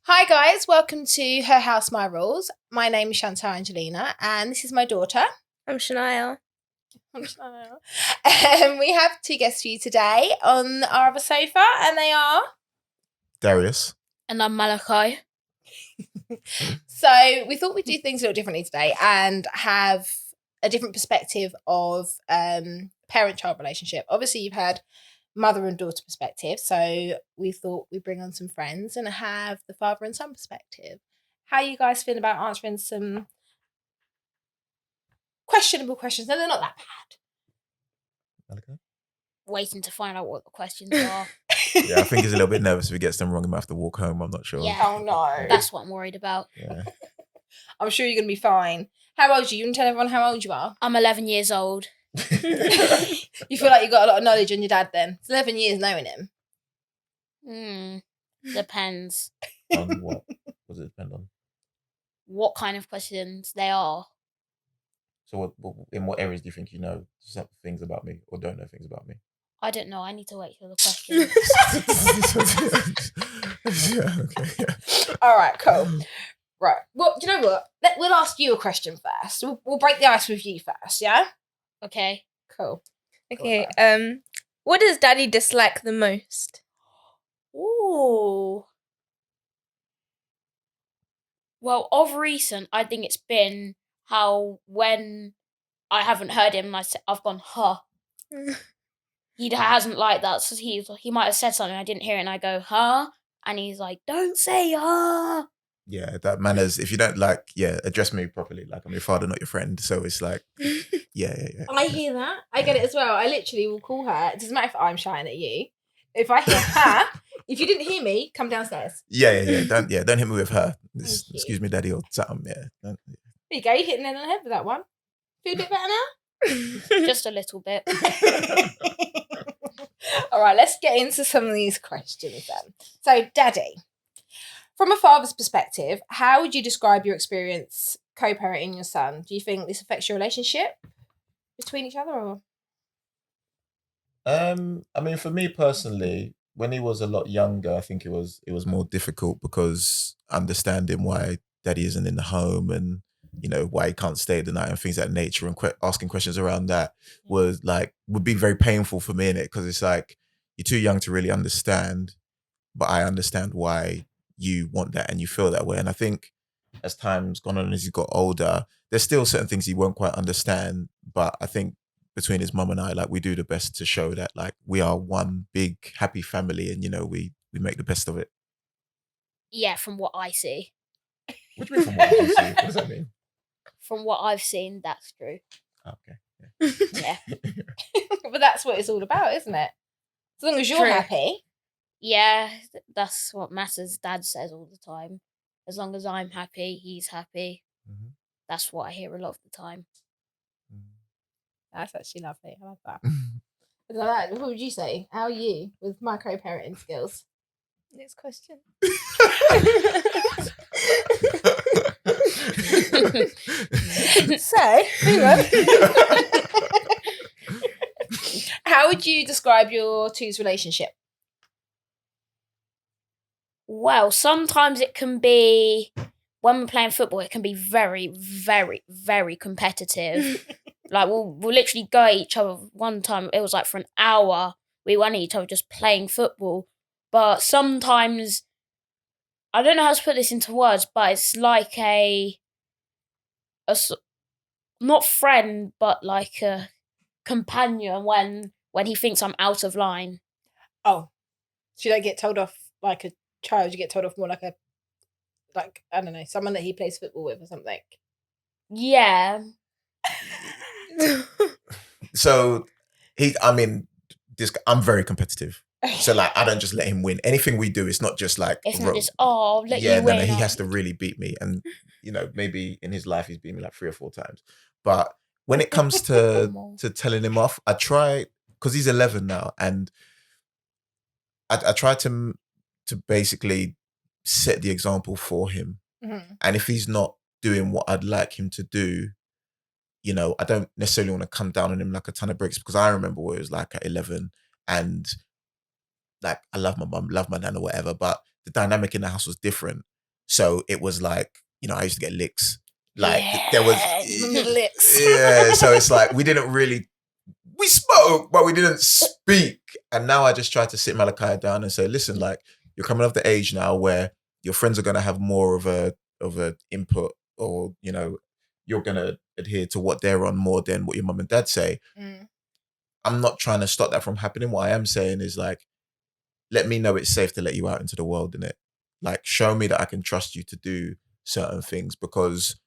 Hi guys, welcome to Her House, My Rules. My name is Chantal Angelina and this is my daughter. I'm Shania. We have two guests for you today on our other sofa and they are... Darius. And I'm Malkai. So we thought we'd do things a little differently today and have a different perspective of parent-child relationship. Obviously you've had mother and daughter perspective, so we thought we'd bring on some friends and have the father and son perspective. How you guys feel about answering some questionable questions? No, they're not that bad. Okay. Waiting to find out what the questions are. Yeah, I think he's a little bit nervous if he gets them wrong. He might have to walk home. I'm not sure. Yeah. Oh no. That's what I'm worried about. Yeah. I'm sure you're going to be fine. How old are you? You want to tell everyone how old you are? I'm 11 years old. You feel like you've got a lot of knowledge on your dad then? It's 11 years knowing him. Depends. On what? What does it depend on? What kind of questions they are. So in what areas do you think you know some things about me or don't know things about me? I don't know. I need to wait for the questions. Yeah, okay, yeah. All right, cool. Right. Well, do you know what? We'll ask you a question first. We'll break the ice with you first, yeah? Okay. Cool. Okay. What does Daddy dislike the most? Ooh. Well, of recent, I think it's been how when I haven't heard him, I've gone, huh. He hasn't liked that. So he might have said something, I didn't hear it, and I go, huh? And he's like, don't say huh. Yeah, that manners. If you don't address me properly. Like I'm your father, not your friend. So it's like, yeah. I hear that. I get it as well. I literally will call her. It doesn't matter if I'm shouting at you. If I hear her, if you didn't hear me, come downstairs. Yeah. Don't hit me with her. Excuse you. me, daddy, or something. Yeah. There you go. You're hitting it on the head with that one. Feel a bit better now? Just a little bit. All right, let's get into some of these questions then. So, Daddy, from a father's perspective, how would you describe your experience co-parenting your son? Do you think this affects your relationship between each other, or? I mean, for me personally, when he was a lot younger, I think it was more difficult because understanding why daddy isn't in the home and why he can't stay the night and things of that nature and asking questions around that would be very painful for me in it, because it's like you're too young to really understand, but I understand why you want that and you feel that way. And I think as time's gone on and as he got older, there's still certain things he won't quite understand, but I think between his mum and I, we do the best to show that we are one big happy family, and we make the best of it. Yeah, from what I see. What do you mean from what you see? What does that mean? From what I've seen, that's true. Okay. Yeah. But that's what it's all about, isn't it? As long as you're True. happy. Yeah, that's what matters. Dad says all the time. As long as I'm happy, he's happy. Mm-hmm. That's what I hear a lot of the time. That's actually lovely. I love that. What would you say? How are you with my co-parenting skills? Next question. So, hang on. How would you describe your two's relationship? Well, sometimes it can be, when we're playing football, it can be very, very, very competitive. We'll literally go at each other. One time, it was for an hour, we went at each other just playing football. But sometimes, I don't know how to put this into words, but it's like a not friend, but like a companion when he thinks I'm out of line. Oh, so you don't get told off like a child, you get told off more like I don't know, someone that he plays football with or something. Yeah. So I'm very competitive. So I don't just let him win. Anything we do, it's not just it's not just let you win. No, he has to really beat me. And maybe in his life he's beat me 3 or 4 times. But when it comes to telling him off, I try, because he's 11 now, and I try to basically set the example for him. Mm-hmm. And if he's not doing what I'd like him to do, I don't necessarily want to come down on him like a ton of bricks, because I remember what it was like at 11, and I love my mum, love my nan or whatever, but the dynamic in the house was different. So it was like, I used to get licks. Like there was licks. Yeah, so it's like we spoke, but we didn't speak. And now I just try to sit Malkai down and say, listen, like you're coming of the age now where your friends are gonna have more of a input, or you're gonna adhere to what they're on more than what your mum and dad say. I'm not trying to stop that from happening. What I am saying is like, let me know it's safe to let you out into the world, innit? Like show me that I can trust you to do certain things, because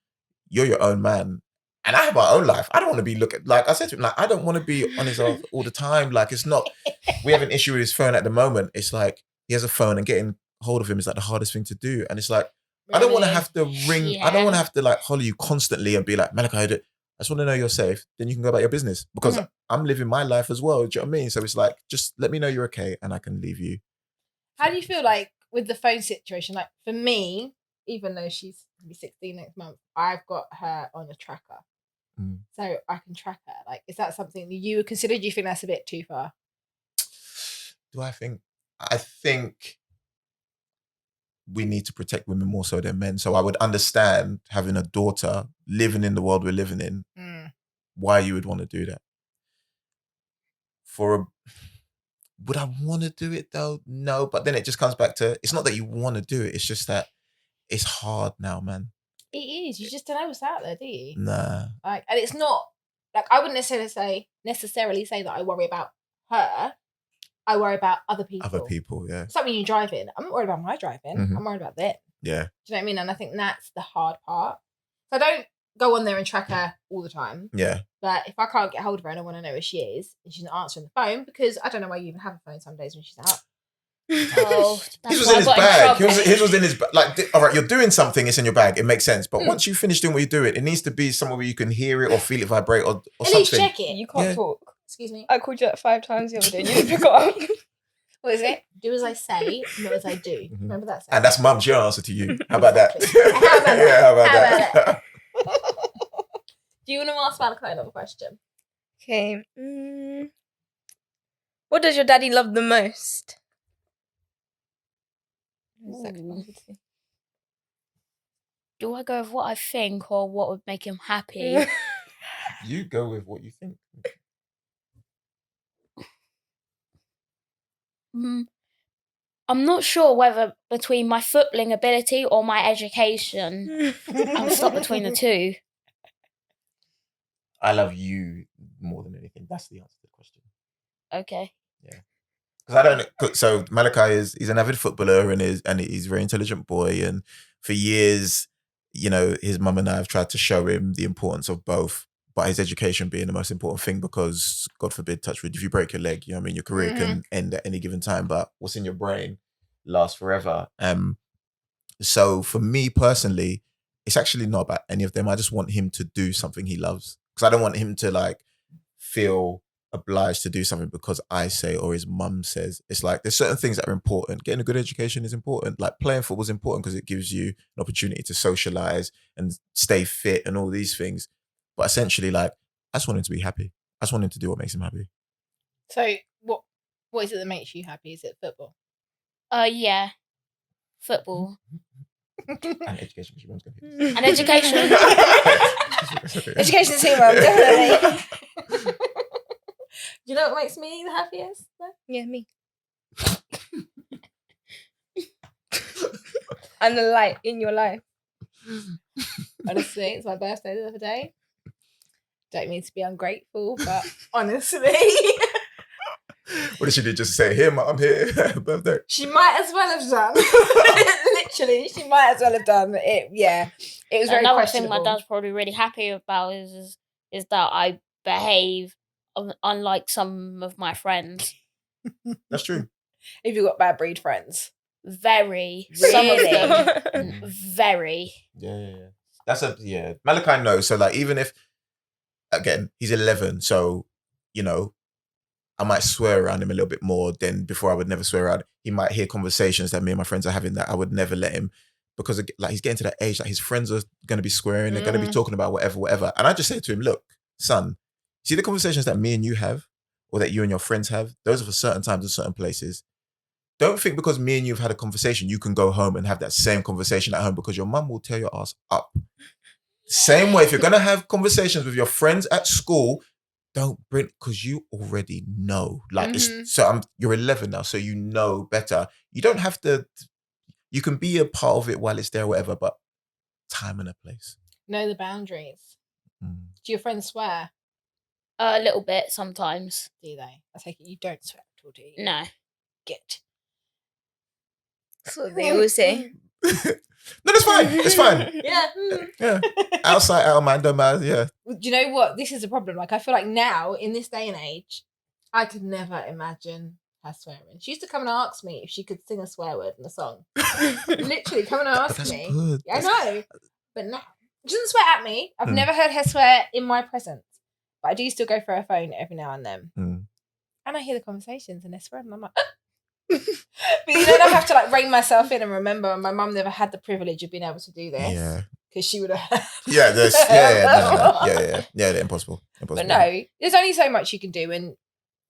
you're your own man. And I have my own life. I don't want to be like I said to him, like, I don't want to be on his own all the time. Like, it's not, we have an issue with his phone at the moment. It's like, he has a phone and getting hold of him is like the hardest thing to do. And it's like, I don't want to have to ring, I don't want to have to like holler you constantly and be like, Malkai, I just want to know you're safe. Then you can go about your business, because I'm living my life as well. Do you know what I mean? So it's like, just let me know you're okay and I can leave you. How do you feel like with the phone situation? Like for me, even though she's going to be 16 next month, I've got her on a tracker. So I can track her. Like, is that something that you would consider? Do you think that's a bit too far? I think we need to protect women more so than men. So I would understand having a daughter living in the world we're living in, why you would want to do that. Would I want to do it though? No, but then it just comes back to, it's not that you want to do it, it's just that it's hard now, man. It is. You just don't know what's out there, do you? Nah. Like, and it's not like, I wouldn't necessarily say that I worry about her. I worry about other people. Other people, yeah. It's like when you drive in. I'm not worried about my driving. I'm worried about them. Yeah. Do you know what I mean? And I think that's the hard part. So I don't go on there and track her all the time. Yeah. But if I can't get hold of her and I want to know where she is, and she's not answering the phone, because I don't know why you even have a phone some days when she's out. Oh, that's his was why in I his got in bag. trouble. His was in his bag. Like, all right, you're doing something, it's in your bag. It makes sense. But once you finish doing what you're doing, it needs to be somewhere where you can hear it or feel it vibrate or At something. least check it. You can't talk. Excuse me. I called you like 5 times the other day. You didn't pick it up. What is it? Do as I say, not as I do. Remember that saying? And that's mum's your answer to you. How about that? How about that? Do you want to ask Malkai another question? Okay. What does your daddy love the most? Do I go with what I think or what would make him happy? You go with what you think. I'm not sure whether between my footballing ability or my education. I'm stuck between the two. I love you more than anything. That's the answer to the question. Okay. Yeah. Because I don't. So Malkai he's an avid footballer and he's a very intelligent boy. And for years, his mum and I have tried to show him the importance of both, but his education being the most important thing, because God forbid, touch wood, if you break your leg, your career can end at any given time, but what's in your brain lasts forever. So for me personally, it's actually not about any of them. I just want him to do something he loves, because I don't want him to like feel obliged to do something because I say or his mum says. It's like there's certain things that are important. Getting a good education is important. Like playing football is important because it gives you an opportunity to socialize and stay fit and all these things. But essentially, like, I just want him to be happy. I just want him to do what makes him happy. So what is it that makes you happy? Is it football? Yeah. Football. And education. And education. Education is humour, definitely. Do you know what makes me the happiest? Yeah, me. I'm the light in your life. Honestly, it's my birthday the other day. Don't mean to be ungrateful, but honestly. What did she do? Just say, here, I'm here. Birthday. She might as well have done. Literally, she might as well have done it. Yeah. It was very Another questionable. thing my dad's probably really happy about is that I behave unlike some of my friends. That's true. If you've got bad breed friends. Very. Really? Some of them. Very. Yeah. Malkai knows. So like, even if, again, he's 11, so, I might swear around him a little bit more than before I would never swear around. He might hear conversations that me and my friends are having that I would never let him, because like he's getting to that age that his friends are going to be swearing, they're going to be talking about whatever. And I just say to him, look, son, see the conversations that me and you have or that you and your friends have, those are for certain times and certain places. don't think because me and you've had a conversation, you can go home and have that same conversation at home because your mum will tear your ass up. Same way, if you're going to have conversations with your friends at school, don't bring, because you already know. Like, you're 11 now, so you know better. You don't have to, you can be a part of it while it's there or whatever, but time and a place. Know the boundaries. Do your friends swear? A little bit sometimes. Do they? I take it you don't swear at all, do you? No. Good. That's what they always say. No, that's fine. It's fine. Yeah. Yeah. Outside, out of mind, don't matter. Yeah. Do you know what? This is a problem. Like, I feel like now, in this day and age, I could never imagine her swearing. She used to come and ask me if she could sing a swear word in a song. Literally, come and ask That's me. good. Yeah, I know. But now, she doesn't swear at me. I've Mm. never heard her swear in my presence. But I do still go for her phone every now and then. Mm. And I hear the conversations and they're swearing. And I'm like, but then I have to like rein myself in and remember my mum never had the privilege of being able to do this. Yeah. Because she would have. Yeah, there's, yeah, impossible. But no, there's only so much you can do, and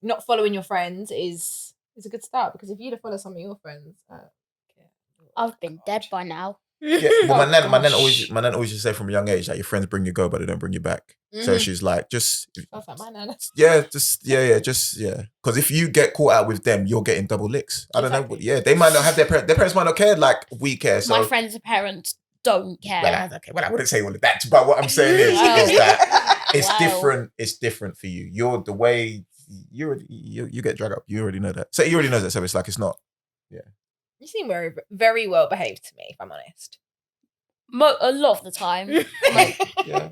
not following your friends is a good start, because if you'd have followed some of your friends, I've been dead by now. Yeah, well, my nan gosh. always used to say from a young age, like, your friends bring you go, but they don't bring you back. So she's like, just Sounds like my nan. just. Because if you get caught out with them, you're getting double licks. I don't know. Exactly. Yeah, they might not have their parents might not care like we care. So My friends' parents don't care. well, I wouldn't say all of that, but what I'm saying is that it's Wow. different. It's different for you. You're the way you get dragged up. You already know that. So you already know that. So it's like it's not. You seem very, very well behaved to me, if I'm honest. A lot of the time. Yeah,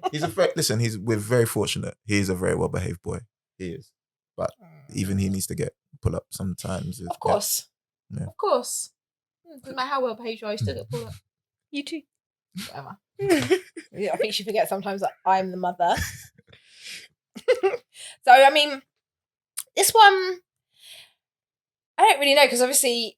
we're very fortunate. He is a very well behaved boy. He is, but even he needs to get pull up sometimes. Of course. Yeah. Of course. Doesn't matter how well behaved you are, you still get pulled up. You too. Whatever. Yeah, I think she forgets sometimes that I'm the mother. So, I mean, this one, I don't really know, because obviously,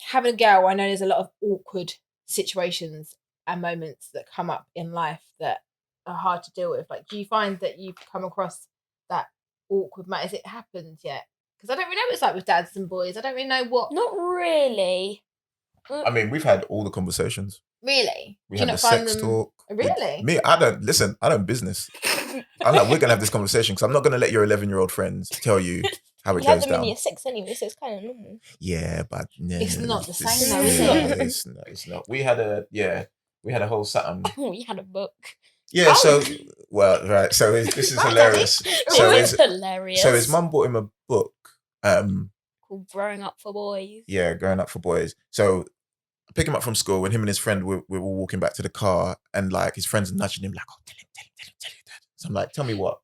having a girl, I know there's a lot of awkward situations and moments that come up in life that are hard to deal with. Like, do you find that you've come across that awkward matter? Has it happened yet? Because I don't really know what it's like with dads and boys. I don't really know what. Not really. I mean, we've had all the conversations. Really? We Do you had not the find sex them? talk. Really? Me, I don't business. I'm like, we're gonna have this conversation because I'm not gonna let your 11-year-old friends tell you how it You had goes them in down. year 6 anyway, so it's kind of normal. Yeah, but It's not the same though, is it? It's not. We had a whole something. We had a book. Yeah, Oh. right. So this is Right, hilarious. So It was his hilarious. mum bought him a book. Called Growing Up for Boys. Yeah, growing up for boys. So I pick him up from school, and him and his friend we're all walking back to the car, and like his friends nudging him like, "Oh, tell him, Dad." So I'm like, "Tell me what?"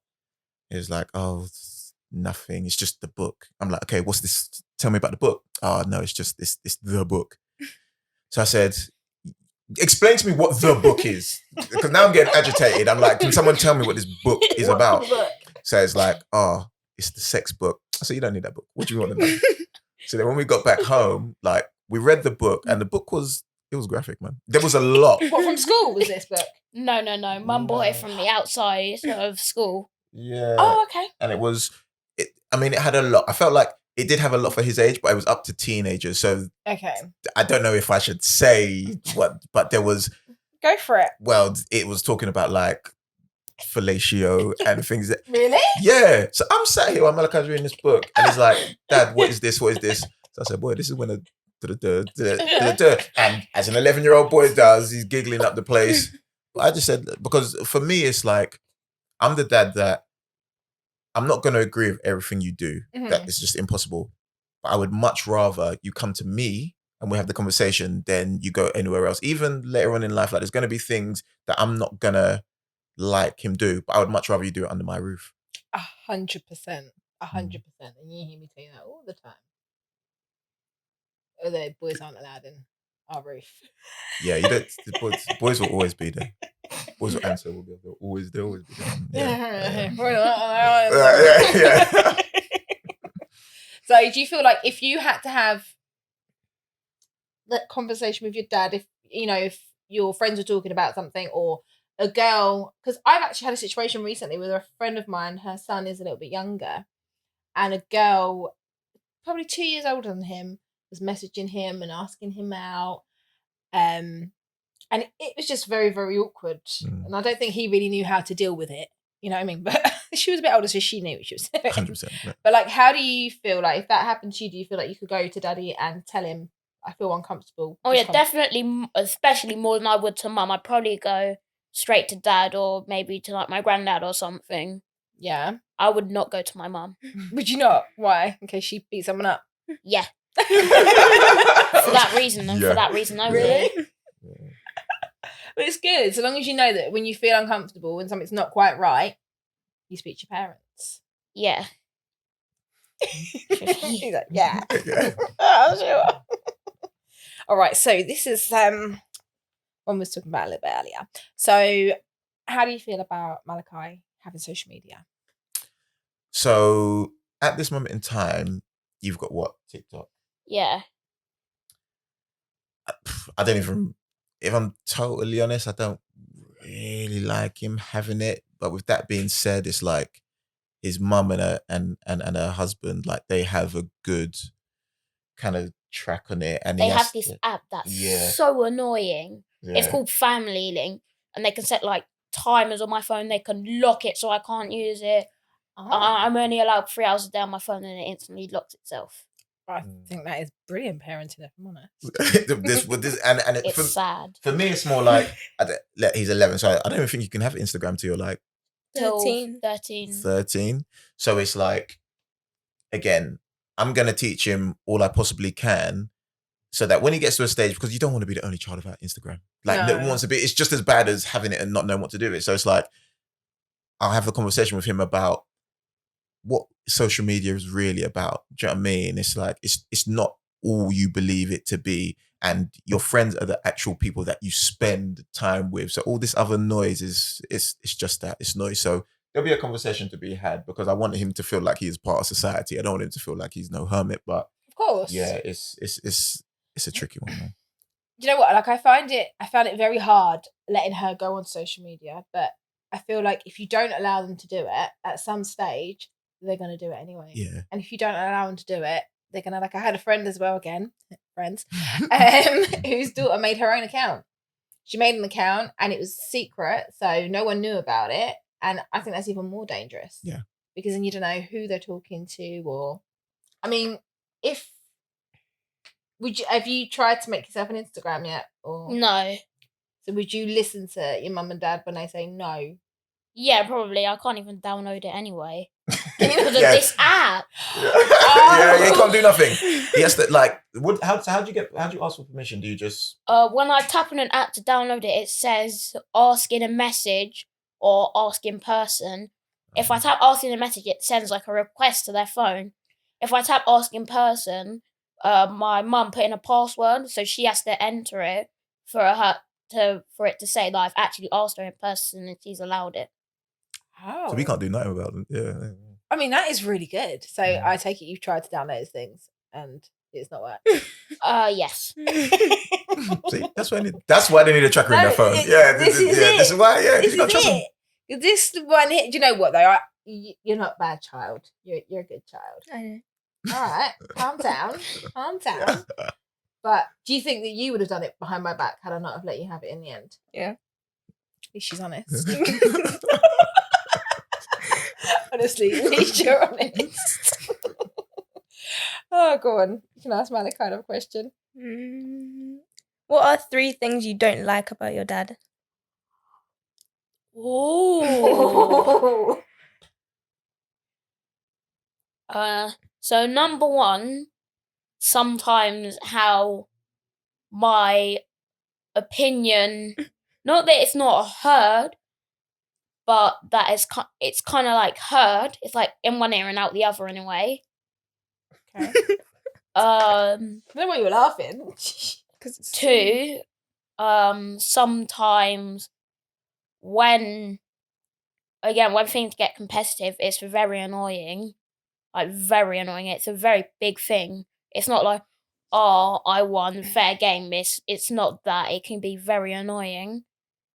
He's like, "Oh, it's nothing. It's just the book." I'm like, "Okay, what's this? Tell me about the book." "Oh no, it's just it's the book." So I said, "Explain to me what the book is," because now I'm getting agitated. I'm like, "Can someone tell me what this book is about?" So it's like, "Oh, it's the sex book." I said, "You don't need that book. What do you want to know?" So then when we got back home, like we read the book, and the book was graphic, man. There was a lot. What, from school was this book? No. Mum bought it from the outside of school. Yeah. Oh, okay. And it had a lot. I felt like it did have a lot for his age, but it was up to teenagers. So Okay. I don't know if I should say what, but there was, Go for it. well, it was talking about like fellatio and things that, Really? yeah. So I'm sat here while Malkai's reading this book, and he's like, "Dad, what is this? What is this?" So I said, "Boy, this is when and as an 11-year-old boy does, he's giggling up the place." But I just said, because for me, it's like, I'm the dad that I'm not going to agree with everything you do. That it's just impossible. But I would much rather you come to me and we have the conversation than you go anywhere else. Even later on in life, like there's going to be things that I'm not going to like him do, but I would much rather you do it under my roof. 100%. 100%. And you hear me say that all the time. Although boys aren't allowed in our roof. Yeah, you don't. The boys will always be there. Boys will answer. They'll always be there. Yeah. So do you feel like if you had to have that conversation with your dad, if your friends were talking about something, or a girl, because I've actually had a situation recently with a friend of mine, her son is a little bit younger, and a girl probably 2 years older than him, was messaging him and asking him out. And it was just very, very awkward. And I don't think he really knew how to deal with it. You know what I mean? But she was a bit older, so she knew what she was doing. 100%. Yeah. But like, how do you feel like if that happened to you? Do you feel like you could go to daddy and tell him, I feel uncomfortable? Oh yeah, definitely, especially more than I would to mum. I'd probably go straight to dad or maybe to like my granddad or something. Yeah. I would not go to my mum. Would you not? Why? In case she beat someone up? Yeah. For that reason and for that reason only. Really? But it's good, so long as you know that when you feel uncomfortable and something's not quite right, you speak to your parents. Yeah. He's like, yeah. Oh, sure. All right, so this is one we was talking about a little bit earlier. So how do you feel about Malkai having social media? So at this moment in time, you've got what? TikTok? Yeah. I don't even, if I'm totally honest, I don't really like him having it. But with that being said, it's like his mum and her husband, like they have a good kind of track on it. And they have this app that's so annoying. Yeah. It's called Family Link, and they can set like timers on my phone. They can lock it so I can't use it. Oh. I'm only allowed 3 hours a day on my phone, and it instantly locks itself. I think that is brilliant parenting, if I'm honest. It's sad. For me, it's more like he's 11, so I don't even think you can have Instagram till you're like 13. 13. So it's like, again, I'm gonna teach him all I possibly can, so that when he gets to a stage, because you don't want to be the only child without Instagram. Like no one wants to be. It's just as bad as having it and not knowing what to do with it. So it's like, I'll have a conversation with him about what social media is really about. Do you know what I mean? It's like, it's not all you believe it to be. And your friends are the actual people that you spend time with. So all this other noise it's just that. It's noise. So there'll be a conversation to be had, because I want him to feel like he is part of society. I don't want him to feel like he's no hermit. But of course. Yeah, it's a tricky one, man. You know what? Like I found it very hard letting her go on social media, but I feel like if you don't allow them to do it at some stage, they're going to do it anyway. Yeah. And if you don't allow them to do it, they're going to, like, I had a friend as well, friends, whose daughter made her own account. She made an account and it was secret, so no one knew about it. And I think that's even more dangerous. Yeah. Because then you don't know who they're talking to, or, I mean, have you tried to make yourself an Instagram yet? Or No. So would you listen to your mum and dad when they say no? Yeah, probably. I can't even download it anyway. Because of this app. Yeah, he can't do nothing. He has to, like, how do you ask for permission? Do you just when I tap on an app to download it, it says ask in a message or ask in person. If I tap ask in a message, it sends like a request to their phone. If I tap ask in person, my mum put in a password, so she has to enter it for it to say that I've actually asked her in person and she's allowed it. Oh. So we can't do nothing about them. Yeah. I mean, that is really good. So I take it you've tried to download those things and it's not worked. Yes. See, that's why they need a tracker in their phone. This is why. Yeah, this is it. This one here. Do you know what though? You're not a bad child. You're a good child. I know. All right, calm down. But do you think that you would have done it behind my back had I not have let you have it in the end? Yeah. At least she's honest. Honestly, at least you're honest. Oh, go on. You can ask Malkai kind of question. What are 3 things you don't like about your dad? Oh. So number 1, sometimes how my opinion, not that it's not heard, but that it's kind of like heard. It's like in one ear and out the other in a way. Okay. I don't know why you were laughing. 2, sometimes when things get competitive, it's very annoying. Like, very annoying. It's a very big thing. It's not like, oh, I won, fair game, miss. It's not that. It can be very annoying.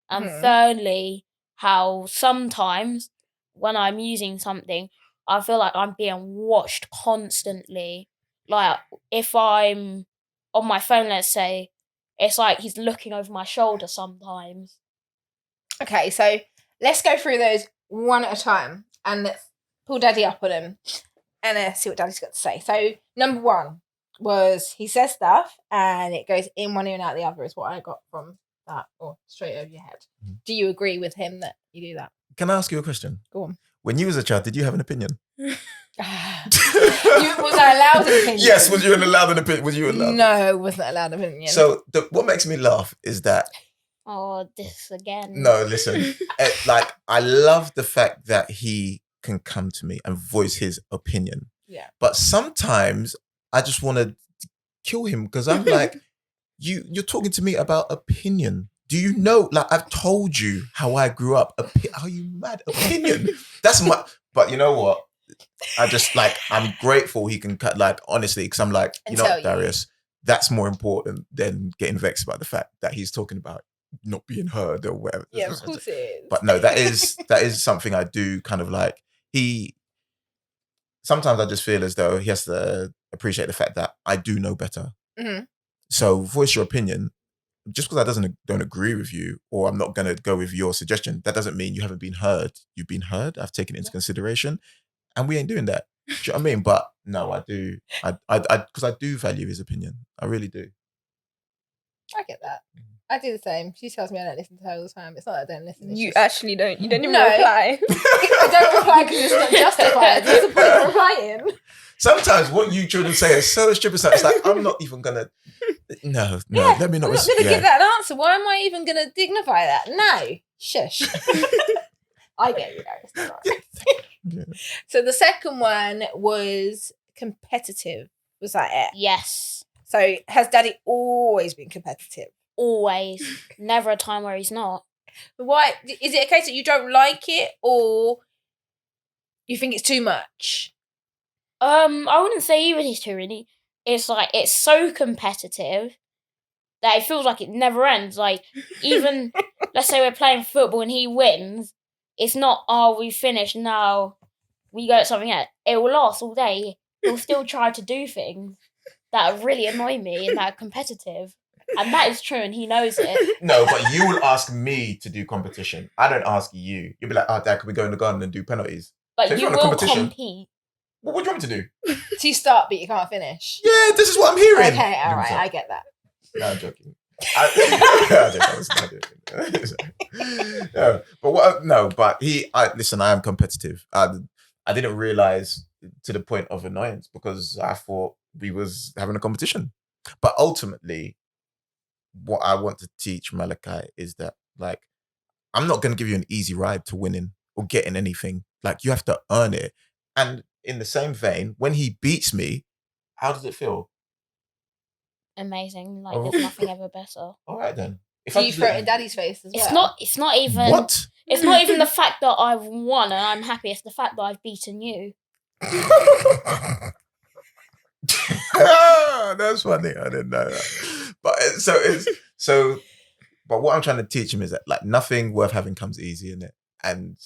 And thirdly, how sometimes when I'm using something, I feel like I'm being watched constantly. like if I'm on my phone, let's say, it's like he's looking over my shoulder sometimes. Okay, so let's go through those one at a time and let's pull Daddy up on them and see what Daddy's got to say. So number one was he says stuff and it goes in one ear and out the other is what I got from that, or straight over your head. Do you agree with him that you do that? Can I ask you a question? Go on. When you was a child, did you have an opinion? Was I allowed an opinion? Yes, was you allowed an opinion? Was you allowed? No, I wasn't allowed an opinion. So what makes me laugh is that. Oh, this again. No, listen. Like, I love the fact that he can come to me and voice his opinion. Yeah. But sometimes I just want to kill him because I'm like, you're talking to me about opinion. Do you know? Like, I've told you how I grew up. Are you mad? Opinion. That's my. But you know what? I just like. I'm grateful he can cut. Like, honestly, because I'm like, you know, Darius, that's more important than getting vexed about the fact that he's talking about not being heard or whatever. Yeah, of course it is. But no, that is something I do kind of like. Sometimes I just feel as though he has to appreciate the fact that I do know better. Mm-hmm. So voice your opinion. Just because I don't agree with you, or I'm not going to go with your suggestion, that doesn't mean you haven't been heard. You've been heard. I've taken it into consideration, and we ain't doing that. Do you know what I mean? But no, I do. Because I do value his opinion. I really do. I get that. I do the same. She tells me I don't listen to her all the time. It's not that I don't listen. You actually don't. You don't even No. reply. I don't reply because it's not justified. What's the point of replying? Sometimes what you children say is so stupid. It's like, I'm not even going to... No, Yeah, let me not... I'm not going to give that an answer. Why am I even going to dignify that? No. Shush. I get you guys. It's all right. Yeah. So the second one was competitive. Was that it? Yes. So has Daddy always been competitive? Always. Never a time where he's not. Why? Is it a case that you don't like it or you think it's too much? I wouldn't say even he's too really. It's like, it's so competitive that it feels like it never ends. Like, even, let's say we're playing football and he wins, it's not, oh, we finished, now we go at something else. It will last all day. He'll still try to do things that really annoy me and that are competitive. And that is true and he knows it. No, but you will ask me to do competition. I don't ask you. You'll be like, oh, Dad, can we go in the garden and do penalties? But So if you you're on a will competition- compete. Well, what do you want me to do? So you start but you can't finish. Yeah, this is what I'm hearing. Okay, all right, I get that. No, I'm joking. I'm joking. No, but what? No, but listen. I am competitive. I didn't realize to the point of annoyance because I thought we was having a competition. But ultimately, what I want to teach Malkai is that, like, I'm not going to give you an easy ride to winning or getting anything. Like, you have to earn it. And in the same vein, when he beats me, how does it feel? Amazing. Like, Oh. there's nothing ever better. All right then. If So I you just throw let it in you- Daddy's face as well. It's not even... What? It's not even the fact that I've won and I'm happy. It's the fact that I've beaten you. That's funny. I didn't know that. But but what I'm trying to teach him is that, like, nothing worth having comes easy, in it. And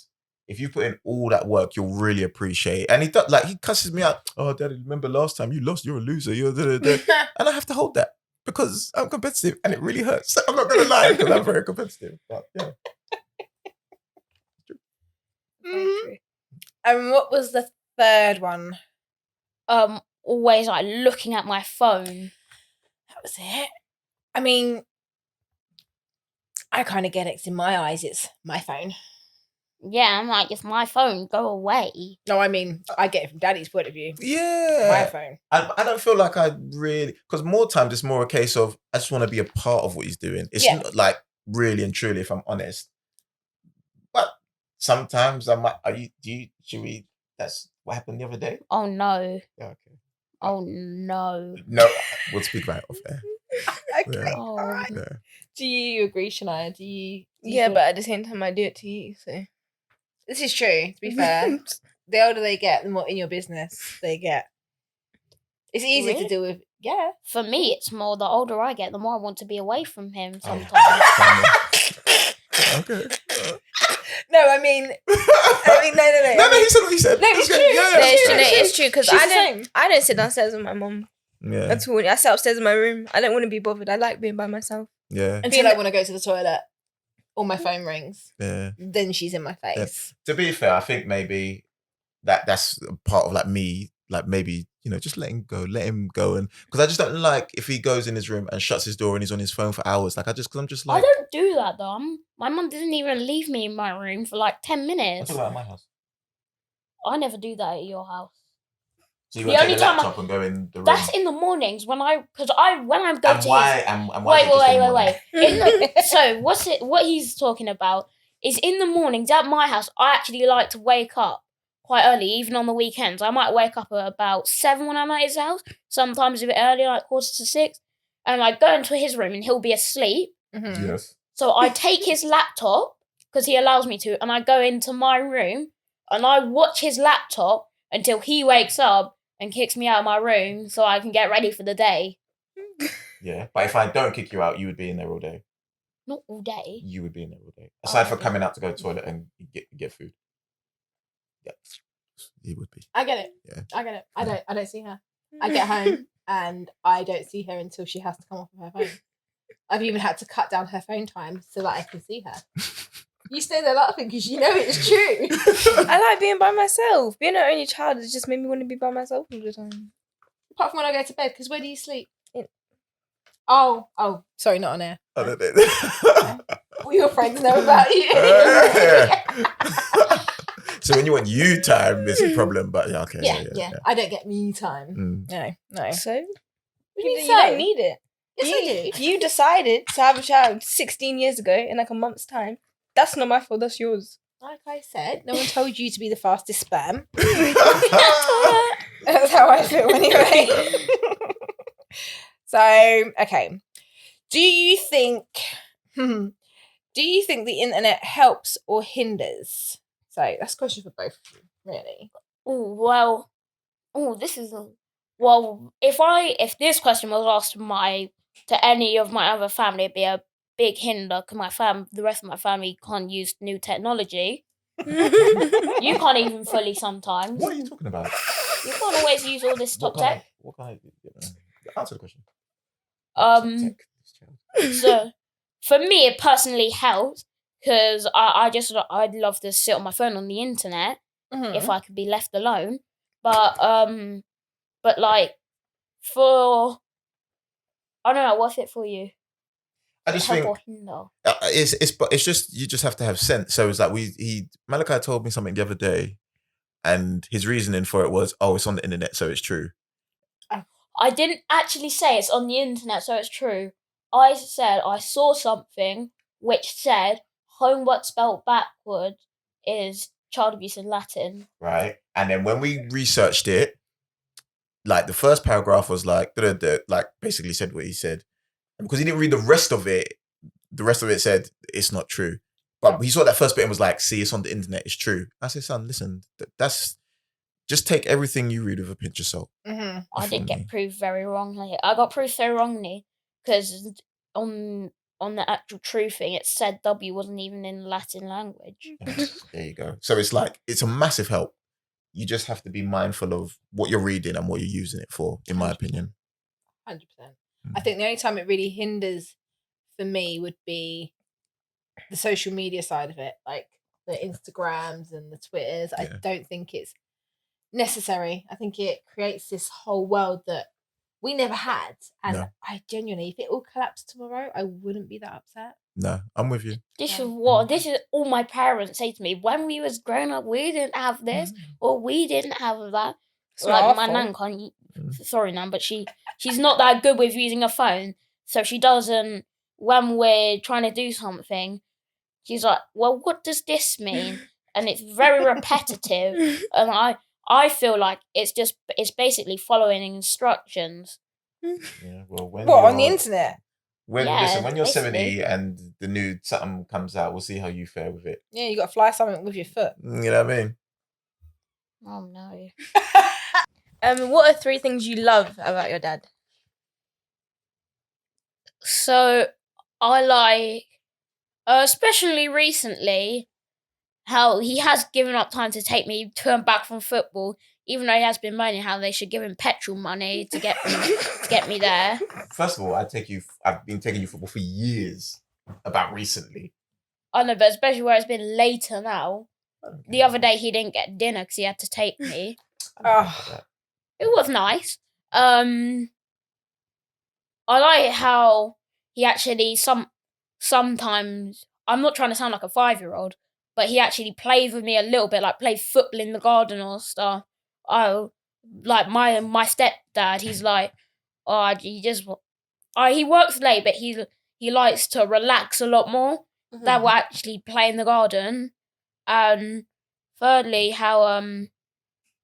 if you put in all that work, you'll really appreciate it. And he does, like, he cusses me out. Oh, Daddy, remember last time you lost? You're a loser. You're da-da-da." And I have to hold that because I'm competitive, and it really hurts. I'm not gonna lie because I'm very competitive. But yeah, Very Mhm. true. And what was the third one? Always like looking at my phone. That was it. I mean, I kind of get it 'cause in my eyes, it's my phone. Yeah, I'm like, it's my phone. Go away. No, I mean, I get it from Daddy's point of view. My yeah. phone. I don't feel like I really, because more times it's more a case of I just want to be a part of what he's doing. It's Yeah. not like really and truly, if I'm honest. But sometimes I might. Should we? That's what happened the other day. Oh no. Yeah, okay. Oh no. No, we'll speak about it off air. Okay, Yeah. Oh. all right. Yeah. Do you agree, Shania? Do you Yeah, feel- but at the same time, I do it to you. So this is true, to be fair. The older they get, the more in your business they get. It's easy to Really? deal with. Yeah. For me, it's more the older I get, the more I want to be away from him Oh. sometimes. Okay. No, I mean, no. No, he said what he said. No, it's That's true. good. Yeah, No, yeah, it's yeah. true. it's true because She's the same. I don't sit downstairs with my mum Yeah. That's all. I sit upstairs in my room. I don't want to be bothered. I like being by myself. Yeah. Until I want to go to the toilet or my phone rings. Yeah. Then she's in my face. To be fair, I think maybe that's part of like me, like maybe, just let him go, and because I just don't like if he goes in his room and shuts his door and he's on his phone for hours. Like because I'm just like, I don't do that though. My mum doesn't even leave me in my room for like 10 I'm minutes. talking about my house. I never do that at your house. So you The want to only take the time laptop and go in the room. That's in the mornings when I go to his. And why is it just in the morning? Wait. So what he's talking about is in the mornings at my house. I actually like to wake up quite early, even on the weekends. I might wake up at about 7 when I'm at his house. Sometimes a bit earlier, like 5:45, and I go into his room and he'll be asleep. Mm-hmm. Yes. So I take his laptop because he allows me to, and I go into my room and I watch his laptop until he wakes up and kicks me out of my room so I can get ready for the day. Yeah, but if I don't kick you out, you would be in there all day. Not all day. You would be in there all day. Aside from coming out to go to the toilet and get food. Yeah, he would be. I get it. Yeah. I get it. I don't see her. I get home and I don't see her until she has to come off of her phone. I've even had to cut down her phone time so that I can see her. You stay there laughing because you know it's true. I like being by myself. Being an only child has just made me want to be by myself all the time. Apart from when I go to bed, because where do you sleep? In- Oh, sorry, not on air. I don't know. All your friends know about you. So when you want you time, it's a problem. But yeah, okay. Yeah. I don't get me time. Mm. No. So? What do you mean You don't need it. Yes, I do. You decided to have a child 16 years ago in like a month's time. That's not my fault, that's yours. Like I said, no one told you to be the fastest sperm. That's how I feel anyway. So, okay. Do you think the internet helps or hinders? So that's a question for both of you, really. If this question was asked to any of my other family, it'd be a big hinder because the rest of my family can't use new technology. You can't even fully sometimes. What are you talking about? You can't always use all this top tech. What kind of answer the question? So for me, it personally helps because I'd love to sit on my phone on the internet if I could be left alone. But like I don't know, what's it for you? I just think it's just you just have to have sense. So it's like Malkai told me something the other day, and his reasoning for it was, it's on the internet, so it's true. I didn't actually say it's on the internet, so it's true. I said I saw something which said homework spelled backward is child abuse in Latin. Right. And then when we researched it, like the first paragraph was like basically said what he said. And because he didn't read the rest of it said it's not true. But he saw that first bit and was like, see, it's on the internet, it's true. I said, son, listen, that's just take everything you read with a pinch of salt. Mm-hmm. I did get proved very wrongly. I got proved so wrongly because on the actual true thing, it said W wasn't even in the Latin language. There you go. So it's like, it's a massive help. You just have to be mindful of what you're reading and what you're using it for, in my opinion. 100%. I think the only time it really hinders for me would be the social media side of it, like the Instagrams and the Twitters. Yeah. I don't think it's necessary. I think it creates this whole world that we never had. And I genuinely, if it all collapsed tomorrow, I wouldn't be that upset. No, I'm with you. This is all my parents say to me. When we was growing up, we didn't have this or we didn't have that. It's like my nan can't. Sorry, nan, but she's not that good with using a phone, so she doesn't. When we're trying to do something, she's like, "Well, what does this mean?" And it's very repetitive, and I feel like it's basically following instructions. Yeah, well, on the internet? When you're 70 and the new something comes out, we'll see how you fare with it. Yeah, you got to fly something with your foot. You know what I mean? Oh no. What are 3 things you love about your dad? So I like, especially recently, how he has given up time to take me to and back from football. even though he has been moaning how they should give him petrol money to get me there. First of all, I've been taking you football for years. About recently. I know, but especially where it's been later now. Okay. The other day he didn't get dinner because he had to take me. It was nice. I like how he actually sometimes, I'm not trying to sound like a 5-year-old, but he actually played with me a little bit, like played football in the garden or stuff. Like my stepdad, he's like, he works late, but he likes to relax a lot more. That will actually play in the garden. And thirdly, how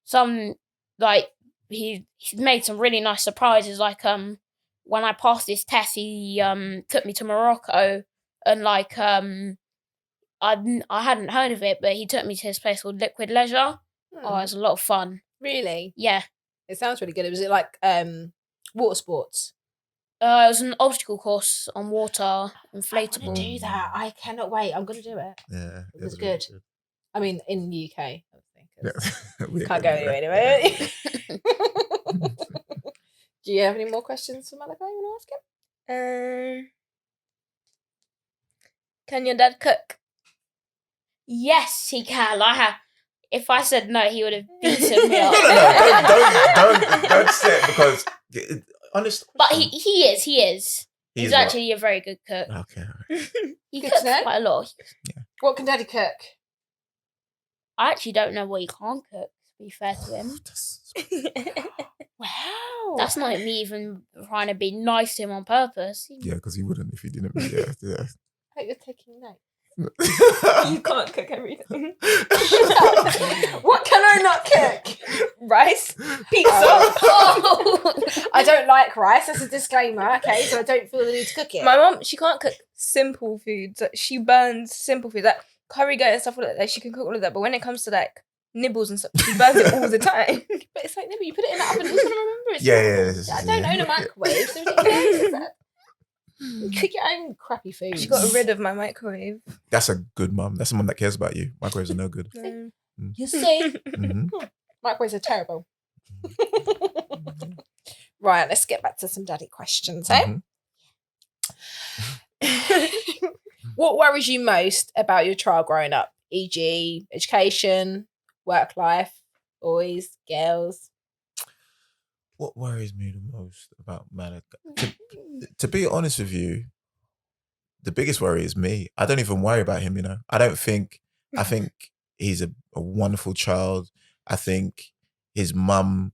some like he's made some really nice surprises. Like when I passed this test, he took me to Morocco, and like I hadn't heard of it, but he took me to this place called Liquid Leisure. Oh, it was a lot of fun. Really? Yeah. It sounds really good. Was it like water sports? It was an obstacle course on water, inflatable. I want to do that. I cannot wait. I'm going to do it. Yeah. It was good. I mean, in the UK, I think. Yeah. Can't go anywhere anyway. Do you have any more questions for Malkai you want to ask him? Can your dad cook? Yes, he can. If I said no, he would have beaten me up. No. Don't say it because honest. But he is. He's actually a very good cook. Okay. He Good cooks to know. quite a lot. Yeah. What can Daddy cook? I actually don't know what he can't cook, to be fair to him. Wow. That's not me even trying to be nice to him on purpose. Yeah, because he wouldn't if he didn't. Yeah. I hope you're taking notes. You can't cook everything. What can I not cook? Rice, pizza. I don't like rice. That's a disclaimer. Okay, so I don't feel the need to cook it. My mom, she can't cook simple foods. Like, she burns simple foods, like curry goat and stuff like that. She can cook all of that, but when it comes to like nibbles and stuff, she burns it all the time. But it's like, no, but you put it in the oven. Who's gonna remember it? Yeah. I don't own a microwave, so you cook your own crappy food. She got rid of my microwave. That's a good mum. That's a mum that cares about you. Microwaves are no good. You see, Mm-hmm. microwaves are terrible. Right, let's get back to some daddy questions, eh? Mm-hmm. What worries you most about your child growing up? E.g., education, work life, boys, girls? What worries me the most about Malkai? To be honest with you, the biggest worry is me. I don't even worry about him, I think he's a wonderful child. I think his mum,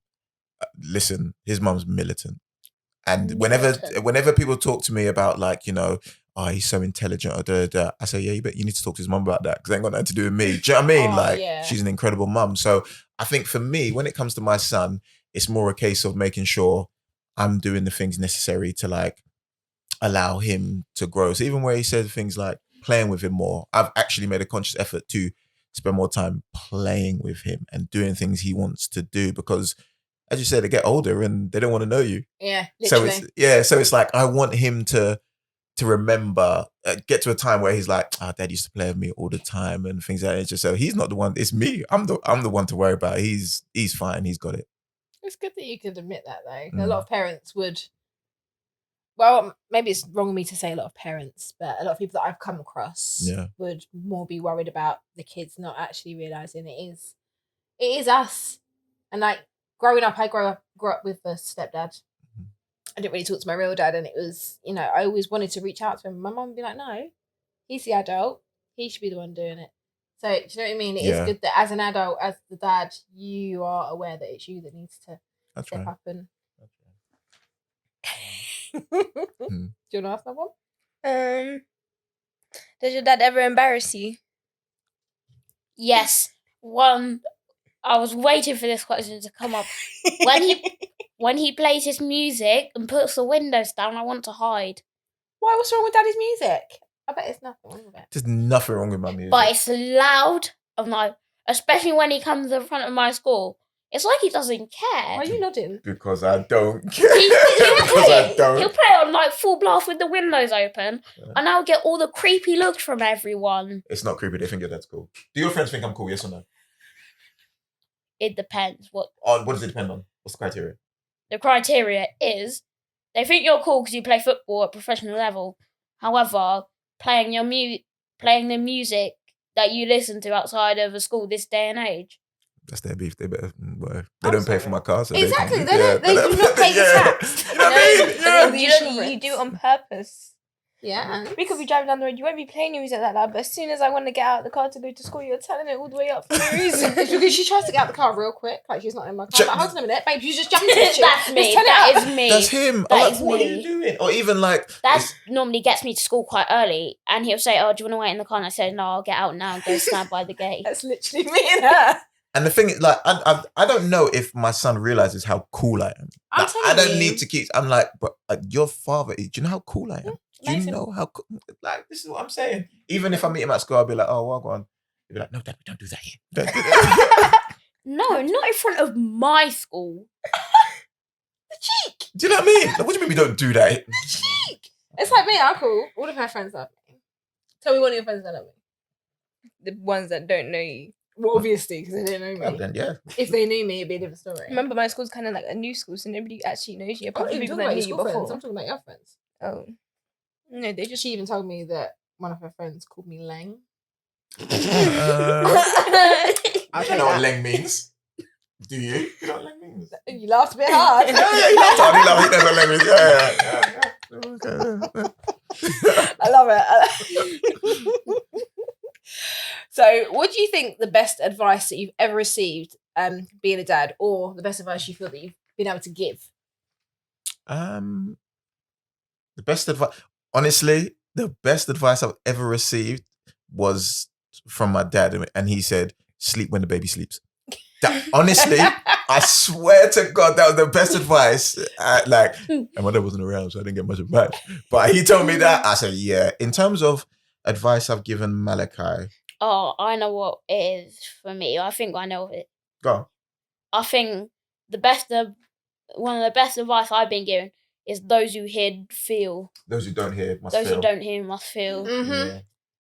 his mum's militant. And whenever people talk to me about like, oh, he's so intelligent, or da. I say, yeah, but you need to talk to his mum about that because it ain't got nothing to do with me. Do you know what I mean? She's an incredible mum. So I think for me, when it comes to my son, it's more a case of making sure I'm doing the things necessary to like allow him to grow. So even where he said things like playing with him more, I've actually made a conscious effort to spend more time playing with him and doing things he wants to do because, as you said, they get older and they don't want to know you. Yeah, literally. So it's like I want him to remember, get to a time where he's like, Dad used to play with me all the time and things like that. It's just so he's not the one. It's me. I'm the one to worry about. He's fine. He's got it. It's good that you could admit that, though. A lot of parents would. Well, maybe it's wrong of me to say a lot of parents, but a lot of people that I've come across would more be worried about the kids not actually realising it is us. And like growing up, I grew up with a stepdad. I didn't really talk to my real dad, and it was, I always wanted to reach out to him. My mum would be like, no, he's the adult. He should be the one doing it. So, do you know what I mean? It is good that as an adult, as the dad, you are aware that it's you that needs to step up and... Do you want to ask that one? Does your dad ever embarrass you? Yes. I was waiting for this question to come up. When he plays his music and puts the windows down, I want to hide. Why? What's wrong with Daddy's music? I bet there's nothing wrong with it. There's nothing wrong with my music. But it's loud. I'm like, especially when he comes in front of my school. It's like he doesn't care. Why are you nodding? Because I don't care. He'll play on like full blast with the windows open, and I'll get all the creepy looks from everyone. It's not creepy. They think your dad's cool. Do your friends think I'm cool? Yes or no? it depends. What does it depend on? What's the criteria? the criteria is, they think you're cool because you play football at professional level. However, playing the music that you listen to outside of a school this day and age. That's their beef. They better. Well, they don't pay for my car, so Exactly. They do not pay the tax. You know what I mean? You do it on purpose. Yeah. And We could be driving down the road. You won't be playing your music like that. But as soon as I want to get out of the car to go to school, you're turning it all the way up for no reason. it's because she tries to get out the car real quick, like she's not in my car. Like, hold on a minute, babe, you just jumped in the That's me. Just turn it That up. is me. That's him. That I'm like, is what are me. you doing? Or even like That normally gets me to school quite early, and he'll say, "Oh, do you want to wait in the car?" And I said, "No, I'll get out now and go stand by the gate." That's literally me and her. And the thing is, like, I don't know if my son realizes how cool I am. I'm Like, telling I don't you. need to keep. I'm like, but your father. Do you know how cool I am? Do you amazing. know how? Like, this is what I'm saying. Even if I meet him at school, I'll be like, oh, well, go on. He'll be like, no, Dad, we don't do that here. Don't do that. No, not in front of my school. The cheek. Do you know what I mean? Like, what do you mean we don't do that? The cheek. It's like me, I'm cool. All of her friends love me. Tell me one of your friends that love me. The ones that don't know you. Well, obviously, because they didn't know me. Well, then, yeah. If they knew me, it'd be a different story. Remember, my school's kind of like a new school, so nobody actually knows you. I'm Apart not from even people talking that about knew your you school friends. before. I'm talking about your friends. Oh. No, they just... She even told me that one of her friends called me Leng. Do I'll you take know what that. Leng means? Do you? You know what Leng means? You laughed a bit hard. Yeah, he laughed hard. He knows what Leng means. Yeah. I love it. So, what do you think the best advice that you've ever received being a dad, or the best advice you feel that you've been able to give? The best advice, honestly, the best advice I've ever received was from my dad, and he said, "Sleep when the baby sleeps." That, honestly, I swear to God, that was the best advice. And my dad wasn't around, so I didn't get much advice. But he told me that. I said, "Yeah." In terms of advice I've given Malkai, Oh, I know what it is for me. I think I know it. go. I think one of the best advice I've been given is those who hear feel. Those who don't hear must Those feel. who don't hear must feel. Mm-hmm.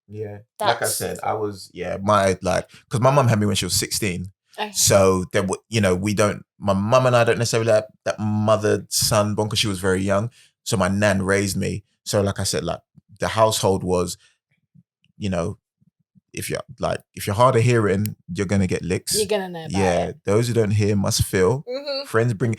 Yeah. Like I That's- said, I was because my mum had me when she was 16. Okay. So there, my mum and I don't necessarily have that mother-son bond because she was very young. So my nan raised me. So like I said, like the household was, if you're hard of hearing, you're gonna get licks. You're gonna know. About Yeah, it. those who don't hear must feel. Mm-hmm. Friends bring.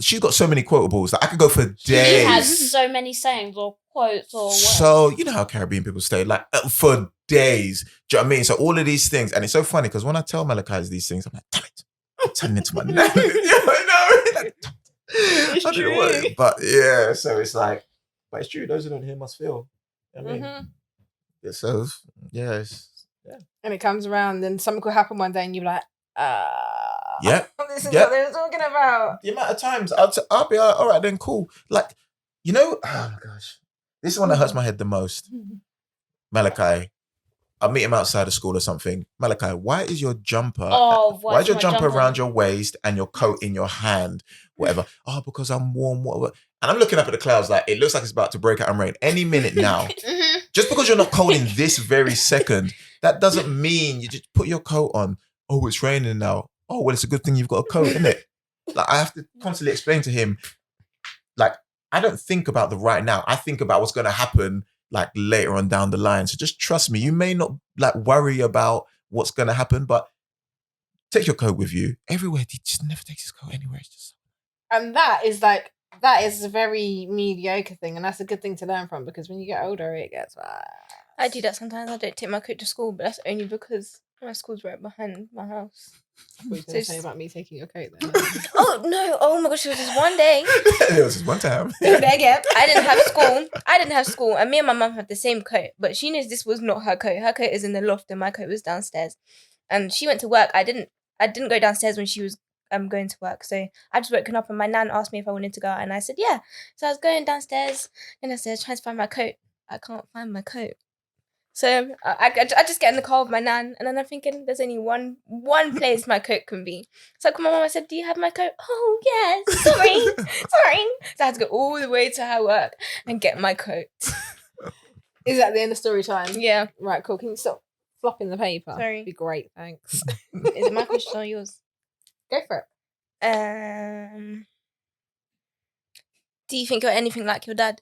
She's got so many quotables that I could go for She days. has so many sayings or quotes or whatever. So you know how Caribbean people stay for days. Do you know what I mean? So all of these things, and it's so funny because when I tell Malkais these things, I'm like, damn it, I'm turning into my nan. It's I don't know true. what, but yeah. So it's like, but it's true. Those who don't hear must feel. You know what I mean, Mm-hmm. yeah, so yeah, And it comes around, and something could happen one day, and you're like, yeah. this is Yeah. what they were talking about. The amount of times I'll be like, all right, then cool. Like, oh my gosh, this is one that hurts my head the most. Malkai, I'll meet him outside of school or something. Malkai, why is your jumper? Why is your my jumper around your waist and your coat in your hand? Whatever. Oh, because I'm warm. Whatever. And I'm looking up at the clouds like it looks like it's about to break out and rain any minute now. Mm-hmm. Just because you're not cold in this very second, that doesn't mean you just put your coat on. Oh, it's raining now. Oh, well, it's a good thing you've got a coat, isn't it? Like I have to constantly explain to him, like, I don't think about the right now. I think about what's going to happen like later on down the line. So just trust me. You may not like worry about what's going to happen, but take your coat with you everywhere. He just never takes his coat anywhere. It's just... And that is a very mediocre thing, and that's a good thing to learn from, because when you get older, it gets worse. I do that sometimes. I don't take my coat to school, but that's only because my school's right behind my house. What you So going to say about me taking your coat then? Oh, no. Oh, my gosh. It was just one day. It was just one time. There again. I didn't have school. And me and my mum had the same coat. But she knows this was not her coat. Her coat is in the loft and my coat was downstairs. And she went to work. I didn't go downstairs when she was going to work. So I just woken up and my nan asked me if I wanted to go out. And I said, yeah. So I was going downstairs trying to find my coat. I can't find my coat. So I just get in the car with my nan, and then I'm thinking there's only one place my coat can be. So I called my mum. I said, "Do you have my coat?" "Oh yes, sorry." So I had to go all the way to her work and get my coat. Is that the end of story time? Yeah. Right, cool. Can you stop flopping the paper? Sorry. Be great, thanks. Is it my question or yours? Go for it. Do you think you're anything like your dad?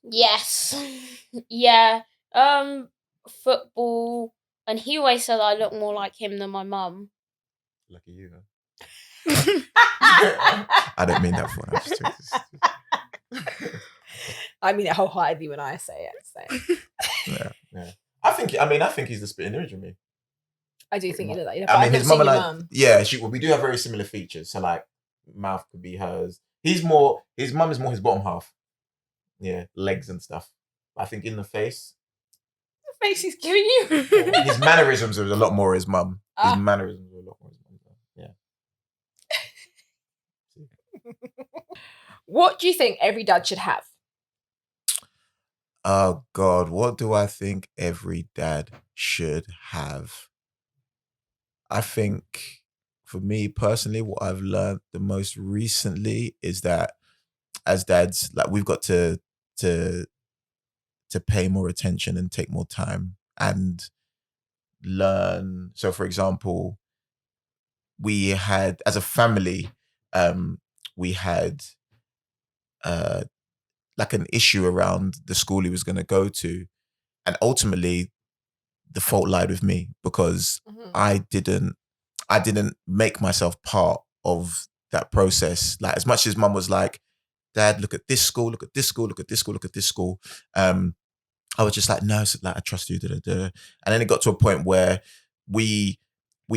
Yes. Yeah. Football. And he always said I look more like him than my mum. Lucky you, huh? I don't mean that for an I mean it wholeheartedly when I say it. So. Yeah. I think he's the spitting image of me. I do think you look like you. I mean, his mum and I. Yeah, we do have very similar features. So like, mouth could be hers. His mum is more his bottom half. Yeah, legs and stuff. I think in the face. The face he's giving you. His mannerisms are a lot more his mum. His mannerisms are a lot more his mum. Yeah. What do you think every dad should have? Oh God, what do I think every dad should have? I think for me personally, what I've learned the most recently is that as dads, like we've got to pay more attention and take more time and learn. So for example, we had, as a family, we had like an issue around the school he was going to go to. And ultimately, the fault lied with me because I didn't make myself part of that process. Like, as much as mum was like, Dad, look at this school, look at this school, look at this school, look at this school. I was just like, no, like, I trust you. And then it got to a point where we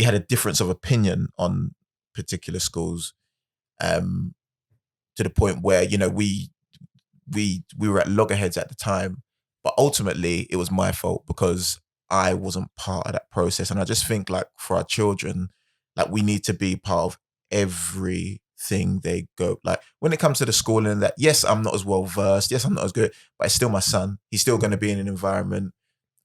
had a difference of opinion on particular schools, to the point where, you know, we were at loggerheads at the time, but ultimately it was my fault because I wasn't part of that process. And I just think, like, for our children, like, we need to be part of everything they go. Like, when it comes to the schooling, that, yes, I'm not as well versed, yes, I'm not as good, but it's still my son. He's still going to be in an environment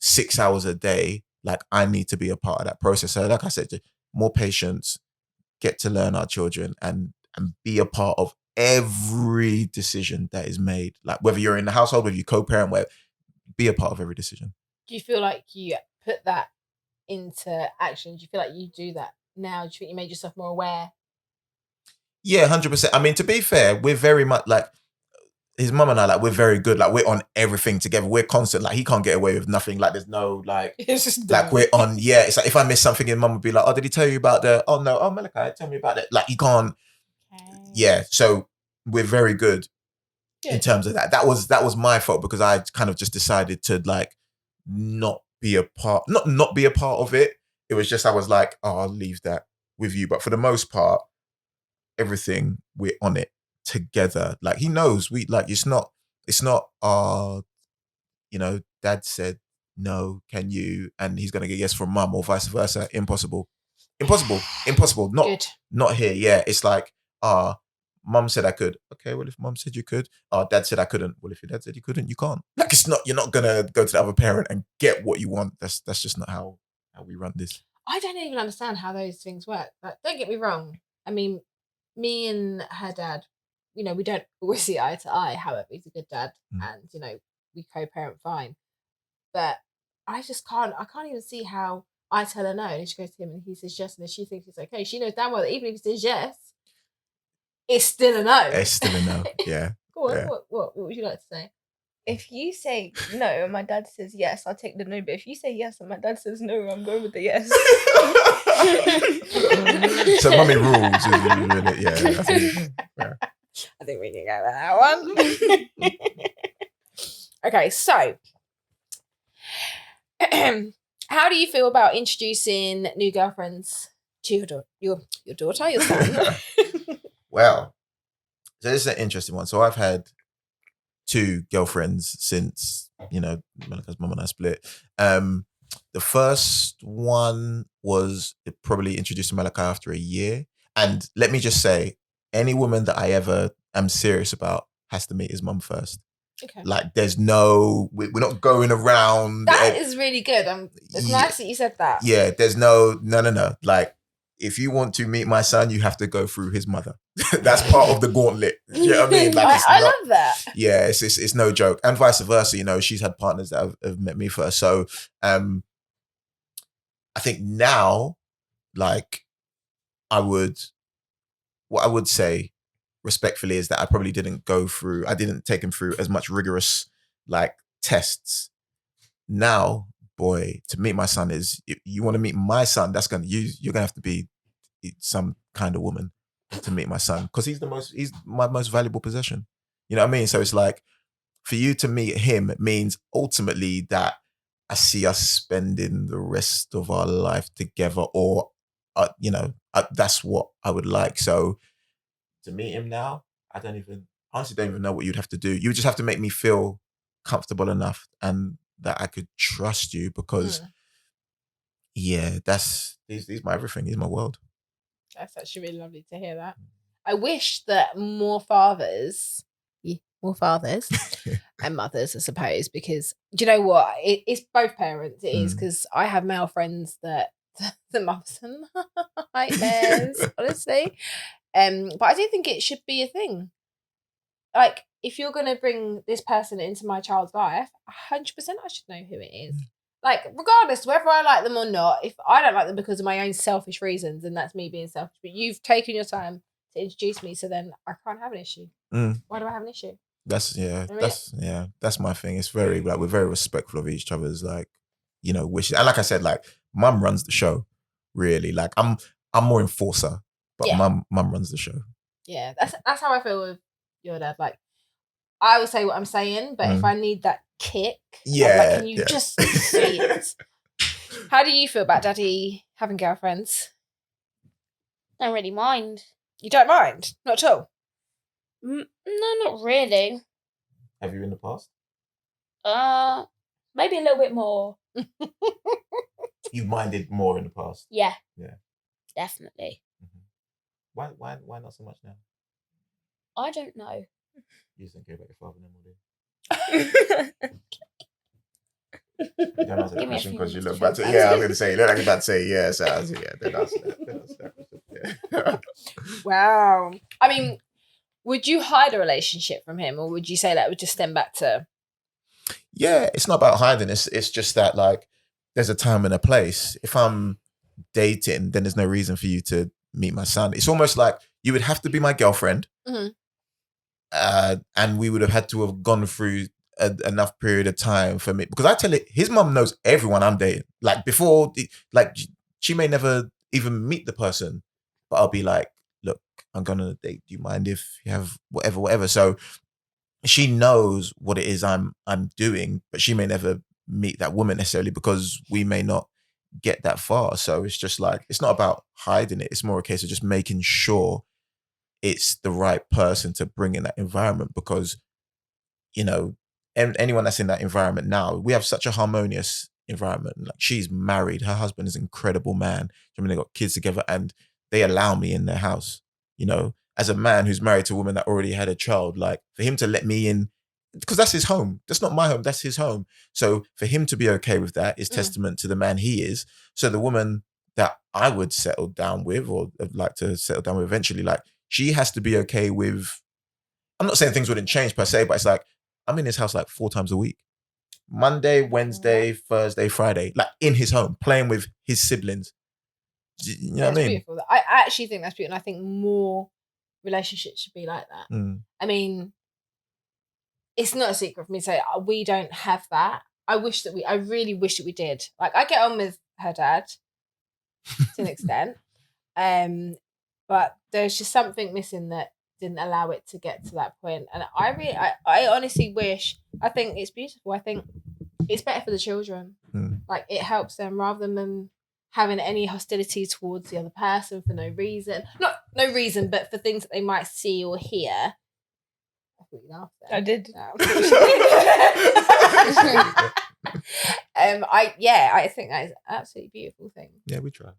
6 hours a day. Like, I need to be a part of that process. So like I said, more patience, get to learn our children and be a part of every decision that is made. Like, whether you're in the household, whether you co-parent, whether, be a part of every decision. Do you feel like you put that into action? Do you feel like you do that now? Do you think you made yourself more aware? Yeah, 100%. I mean, to be fair, we're very much like, his mum and I, like, we're very good. Like, we're on everything together. We're constant. Like, he can't get away with nothing. Like, there's no, like, it's just like, we're on, yeah. It's like, if I miss something, his mum would be like, oh, did he tell you about oh no, oh, Malkai, tell me about it. Like, he can't, yeah. So we're very good in terms of that. That was my fault because I kind of just decided to, like, not be a part of it. It was just, I was like, oh, I'll leave that with you. But for the most part, everything, we're on it together. Like, he knows it's not you know, Dad said no, can you, and he's gonna get yes from mum, or vice versa. Impossible. Not here. Yeah, it's like, mum said I could. Okay, well, if mum said you could, dad said I couldn't. Well, if your dad said you couldn't, you can't. Like, it's not, you're not gonna go to the other parent and get what you want. That's just not how we run this. I don't even understand how those things work. Like, don't get me wrong. I mean, me and her dad, you know, we don't always see eye to eye. However, he's a good dad, and, you know, we co-parent fine. But I can't even see how I tell her no, and she goes to him and he says yes, and then she thinks it's okay. She knows damn well that even if he says yes, it's still a no. It's still a no. Yeah. Go on. Yeah. What would you like to say? If you say no and my dad says yes, I'll take the no. But if you say yes and my dad says no, I'm going with the yes. So mummy rules, isn't it? Yeah. I think we can go with that one. Okay, so how do you feel about introducing new girlfriends to your daughter, your son? Well, so this is an interesting one. So I've had 2 girlfriends since, you know, Malkai's mum and I split. The first one was probably introduced to Malkai after a year. And let me just say, any woman that I ever am serious about has to meet his mum first. Okay. Like, there's no, we're not going around. That is really good. It's nice that you said that. Yeah, there's no. Like, if you want to meet my son, you have to go through his mother. That's part of the gauntlet. Do you know what I mean? Like, I love that. Yeah, it's no joke. And vice versa, you know, she's had partners that have met me first. So I think now, like, what I would say respectfully is that I probably didn't take him through as much rigorous like tests. Now, boy, to meet my son you want to meet my son, you're gonna have to be some kind of woman to meet my son, because he's my most valuable possession. You know what I mean? So it's like, for you to meet him means ultimately that I see us spending the rest of our life together, or that's what I would like. So to meet him now, honestly don't even know what you'd have to do. You would just have to make me feel comfortable enough and that I could trust you, because he's my everything. He's my world. That's actually really lovely to hear that. I wish that more fathers and mothers, I suppose, because do you know what? It's both parents. It is, because I have male friends that the mothers are nightmares, honestly. But I do think it should be a thing. Like, if you're going to bring this person into my child's life, 100% I should know who it is. Like, regardless whether I like them or not, if I don't like them because of my own selfish reasons, and that's me being selfish, but you've taken your time to introduce me, so then I can't have an issue. Why do I have an issue? That's my thing. It's very, like, we're very respectful of each other's, like, wishes. And like I said, like, mum runs the show, really. Like, I'm more enforcer, but mum runs the show. Yeah, that's how I feel with your dad. Like, I will say what I'm saying, but if I need that kick, can you just say it? How do you feel about Daddy having girlfriends? Don't really mind. You don't mind? Not at all? No, not really. Have you in the past? Maybe a little bit more. You've minded more in the past? Yeah. Yeah. Definitely. Mm-hmm. Why not so much now? I don't know. You just don't care about your father anymore, do you? You don't answer that question because you look about to. Yeah, I was going to say, you look like you're about to say yes. Don't answer that. Wow. I mean, would you hide a relationship from him, or would you say that would just stem back to? Yeah, it's not about hiding. It's just that, like, there's a time and a place. If I'm dating, then there's no reason for you to meet my son. It's almost like you would have to be my girlfriend, and we would have had to have gone through enough period of time for me, because I tell it, his mum knows everyone I'm dating. Like, before, like, she may never even meet the person, but I'll be like, look, I'm gonna date. Do you mind if you have whatever? So she knows what it is I'm doing, but she may never meet that woman necessarily, because we may not get that far. So it's just like, it's not about hiding it. It's more a case of just making sure it's the right person to bring in that environment, because, and anyone that's in that environment now, we have such a harmonious environment. Like, she's married, her husband is an incredible man. I mean, they got kids together, and they allow me in their house. As a man who's married to a woman that already had a child, like, for him to let me in, because that's his home. That's not my home. That's his home. So for him to be okay with that is testament to the man he is. So the woman that I would settle down with, or like to settle down with eventually, like, she has to be okay with, I'm not saying things wouldn't change per se, but it's like, I'm in his house like 4 times a week. Monday, Wednesday, Thursday, Friday, like, in his home, playing with his siblings. You know what I mean? Beautiful. I actually think that's beautiful. And I think more relationships should be like that. I mean, it's not a secret for me to say we don't have that. I really wish that we did. Like, I get on with her dad to an extent. But there's just something missing that didn't allow it to get to that point. And I honestly wish, I think it's beautiful. I think it's better for the children. Like, it helps them, rather than them having any hostility towards the other person for no reason. Not no reason, but for things that they might see or hear. I thought you laughed there. I did. No. I think that is an absolutely beautiful thing. Yeah, we try.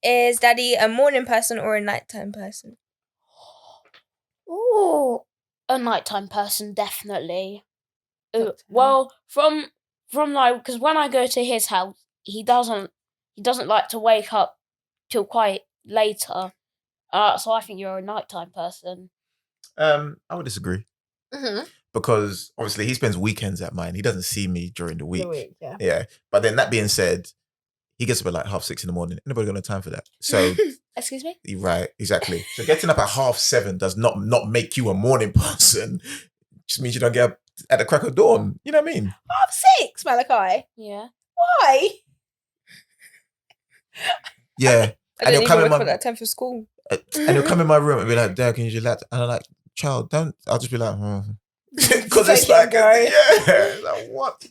Is Daddy a morning person or a nighttime person? Oh, a nighttime person, definitely. Well, from like, because when I go to his house, he doesn't like to wake up till quite later. So I think you're a nighttime person. I would disagree. Because obviously he spends weekends at mine. He doesn't see me during the week. Yeah. Yeah. But then, that being said, he gets up at like 6:30 in the morning. Anybody got no time for that? So Excuse me? right, exactly. So getting up at 7:30 does not make you a morning person. Just means you don't get up at the crack of dawn. You know what I mean? 6:30, Malkai. Yeah. Why? Yeah. I don't even wake up that time for school. And he'll come in my room and be like, Dad, can you relax? And I'm like, child, don't. I'll just be like, because it's like, yeah, like what?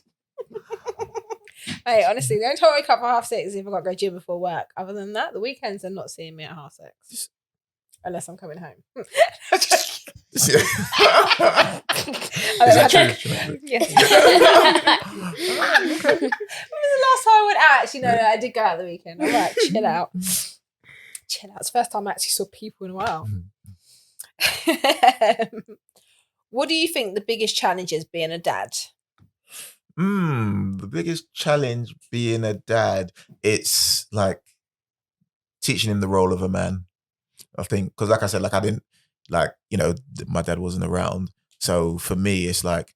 Hey, honestly, the only time I wake up at 6:30 is if I got to go gym before work. Other than that, the weekends are not seeing me at 6:30. Unless I'm coming home. Is that true? Yes. When was the last time I went out? Actually, no, I did go out the weekend. I'm like, chill out. Chill out. It's the first time I actually saw people in a while. What do you think the biggest challenge is being a dad? The biggest challenge being a dad, it's like teaching him the role of a man. I think, because like I said, like I didn't, like, you know, my dad wasn't around. So for me, it's like,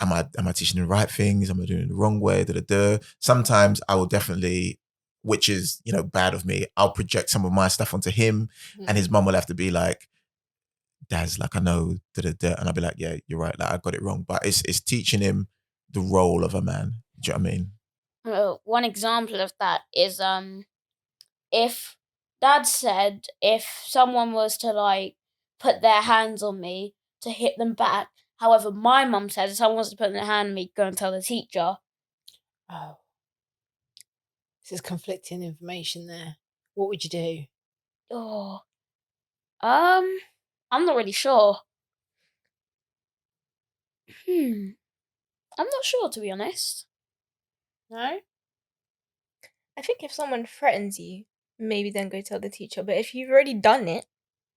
am I teaching the right things? Am I doing it the wrong way? Sometimes I will definitely, which is, you know, bad of me, I'll project some of my stuff onto him, and his mum will have to be like, Dad's like, I know, and I'll be like, yeah, you're right, like I got it wrong. But it's teaching him the role of a man. Do you know what I mean? Well, one example of that is if Dad said if someone was to like put their hands on me to hit them back. However, my mum said if someone wants to put their hand on me, go and tell the teacher. Oh. This is conflicting information there. What would you do? Oh. I'm not really sure. I'm not sure, to be honest. No? I think if someone threatens you, maybe then go tell the teacher. But if you've already done it,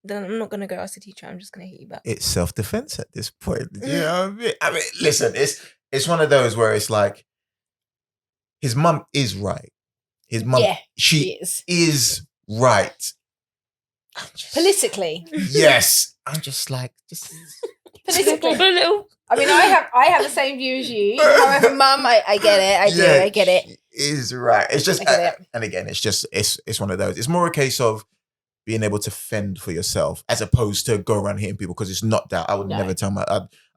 then I'm not going to go ask the teacher. I'm just going to hit you back. It's self-defense at this point. You know what I mean? I mean, listen, it's one of those where it's like, his mum is right. His mum, she is right. Politically. Yes. I'm just like, politically. I mean, I have the same view as you. However, Mum, I get it. I get it. She is right. It's just, and again, it's one of those. It's more a case of being able to fend for yourself as opposed to go around hitting people, because it's not that. I would never tell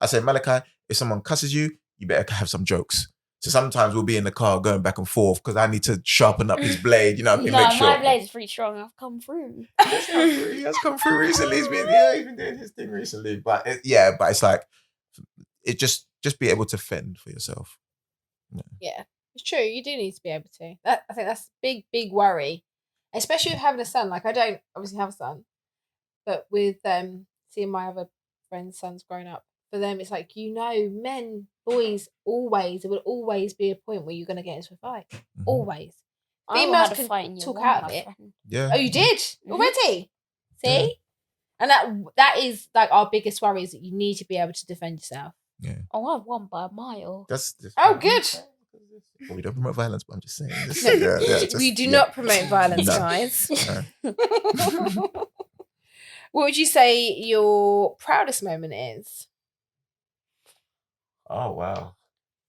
I say, Malkai, if someone cusses you, you better have some jokes. So sometimes we'll be in the car going back and forth because I need to sharpen up his blade. You know what I mean? No, make sure. my blade is pretty strong. I've come through. He has come through recently. He's been doing his thing recently. But but it's like, it just be able to fend for yourself. Yeah, it's true. You do need to be able to. I think that's a big worry, especially with having a son. Like, I don't obviously have a son, but with seeing my other friends' sons growing up, for them it's like, you know, men, boys, there will always be a point where you're going to get into a fight. Mm-hmm. Always. Females can talk out of it. Yeah. Oh, you did already? See? Yeah. And that is like our biggest worry, is that you need to be able to defend yourself. Yeah. Oh, I've won by a mile. That's good. Well, we don't promote violence, but I'm just saying. We do not promote violence, guys. What would you say your proudest moment is? Oh, wow.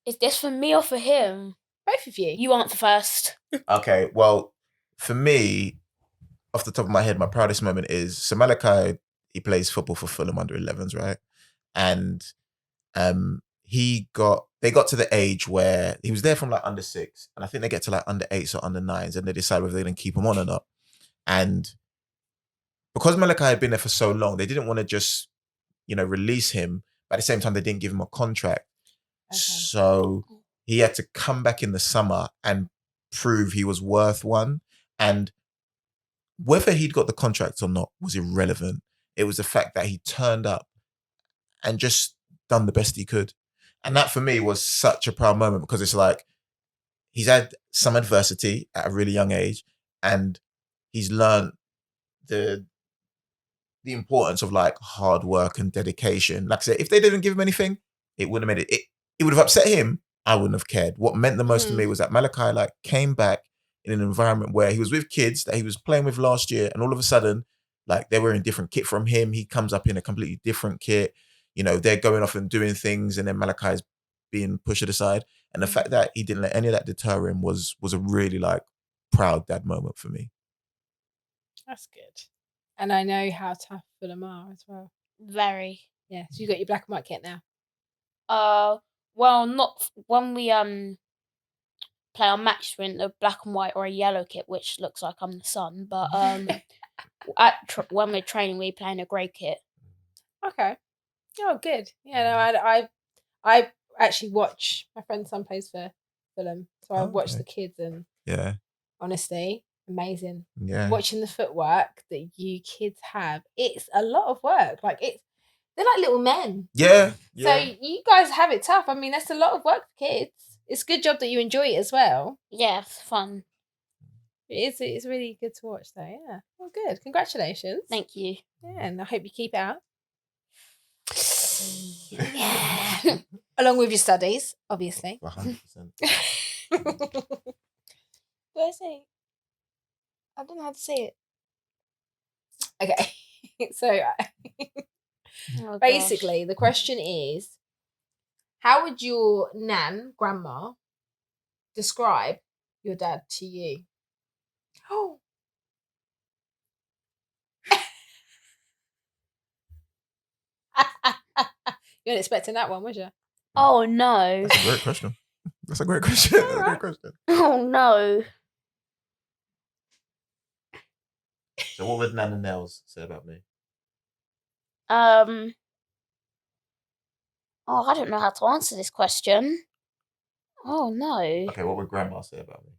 Is this for me or for him? Both of you. You answer first. Okay, well, for me, off the top of my head, my proudest moment is, so Malkai, he plays football for Fulham under 11s, right? And they got to the age where he was there from like under 6, and I think they get to like under 8s or under 9s, and they decide whether they're going to keep him on or not. And because Malkai had been there for so long, they didn't want to just, release him, but at the same time, they didn't give him a contract. Okay. So he had to come back in the summer and prove he was worth one. And whether he'd got the contract or not was irrelevant. It was the fact that he turned up and just done the best he could. And that for me was such a proud moment, because it's like, he's had some adversity at a really young age, and he's learned the importance of like hard work and dedication. Like I said, if they didn't give him anything, it wouldn't have made it. It would have upset him. I wouldn't have cared. What meant the most to me was that Malkai like came back in an environment where he was with kids that he was playing with last year, and all of a sudden, like, they're wearing different kit from him. He comes up in a completely different kit. They're going off and doing things, and then Malakai's being pushed aside. And the fact that he didn't let any of that deter him was a really like proud dad moment for me. That's good. And I know how tough Fulham are as well. Very. Yeah, so you got your black and white kit now. Well, not when we play our match in a black and white or a yellow kit, which looks like I'm the sun. But when we're training, we play in a grey kit. Okay. Oh, good. Yeah, no, I actually watch. My friend's son plays for Fulham, so I watch the kids, and honestly, amazing. Yeah, watching the footwork that you kids have, it's a lot of work. Like they're like little men. Yeah. So you guys have it tough. I mean, that's a lot of work for kids. It's a good job that you enjoy it as well. Yeah, it's fun. It's really good to watch though. Yeah. Well, good. Congratulations. Thank you. Yeah, and I hope you keep it up. Yeah. Along with your studies, obviously. 100%. What do I say? I don't know how to say it. Okay. So Oh, basically, the question is, how would your grandma, describe your dad to you? Oh. You weren't expecting that one, was you? Oh no. That's a great question. That's a great question. That's a great question. Oh no. So what would Nan and Nels say about me? Oh, I don't know how to answer this question. Oh no. Okay, what would Grandma say about me?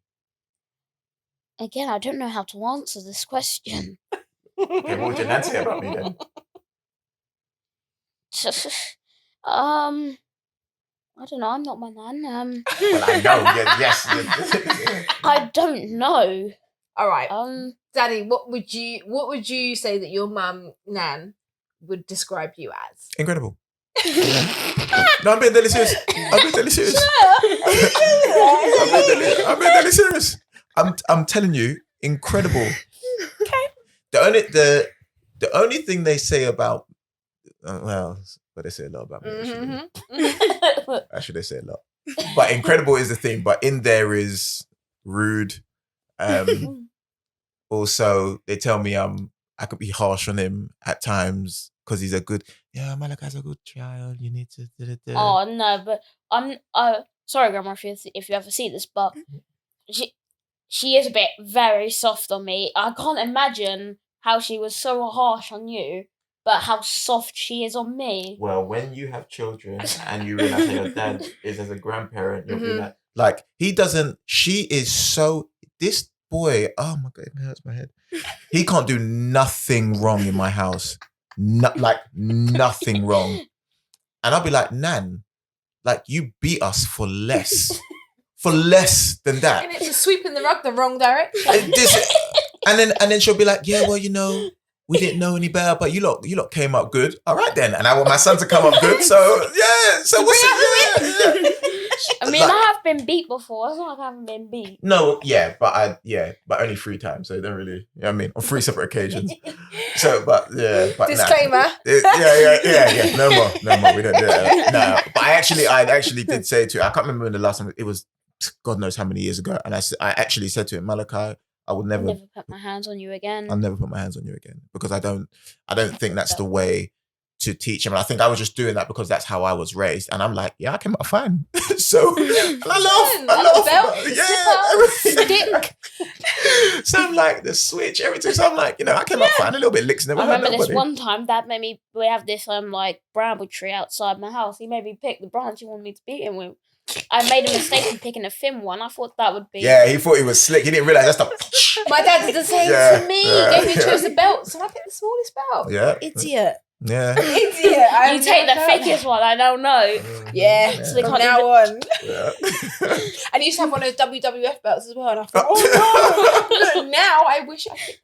Again, I don't know how to answer this question. Okay, what would your Nan say about me then? I don't know. I'm not my nan. Well, I know. Yes. I don't know. All right. Daddy, what would you say that your mum, Nan, would describe you as? Incredible. No, I'm being deadly serious. I'm being deadly serious. I'm telling you, incredible. Okay. The only thing they say about but they say a lot about me. Actually, they say a lot. But incredible is the thing. But in there is rude. Also, they tell me I could be harsh on him at times because he's a good. Yeah, Malkai's a good child. You need to. Oh no, but I'm. Sorry, Grandma, if you ever see this, but she is a bit very soft on me. I can't imagine how she was so harsh on you, but how soft she is on me. Well, when you have children and you realize that your dad is as a grandparent, you'll be like he doesn't. She is so. This boy, oh my God, it hurts my head. He can't do nothing wrong in my house. Like nothing wrong. And I'll be like, Nan, like you beat us for less. For less than that. And it's just sweeping the rug the wrong direction. And then she'll be like, yeah, well, we didn't know any better, but you lot came up good. All right then. And I want my son to come up good. So yeah. So what's it? Yeah. I mean, I have been beat before. It's not like I haven't been beat. No, but only 3 times. So you don't really, on 3 separate occasions. So, but disclaimer. Yeah. No more. We don't do that. No, but I actually did say to. I can't remember when the last time it was. God knows how many years ago. And I actually said to him, Malkai, I would never. I'll never put my hands on you again. I'll never put my hands on you again because I don't think that's the way to teach him. And I think I was just doing that because that's how I was raised. And I'm like, yeah, I came out fine. So and I love stick. So I'm like the switch, everything. So I'm like, I came out fine, a little bit licks in the I remember this one time Dad made me. We have this bramble tree outside my house. He made me pick the branch he wanted me to beat him with. I made a mistake in picking a thin one. I thought that would be. Yeah, he thought he was slick. He didn't realize that's the. My dad did the same to me. He gave me a choice of belts, so I picked the smallest belt. Yeah. Idiot. Yeah. Idiot. You take the thickest one. I don't know. Yeah. So they From can't now on. Yeah. And he used to have one of those WWF belts as well. And I thought, oh no! Now I wish I picked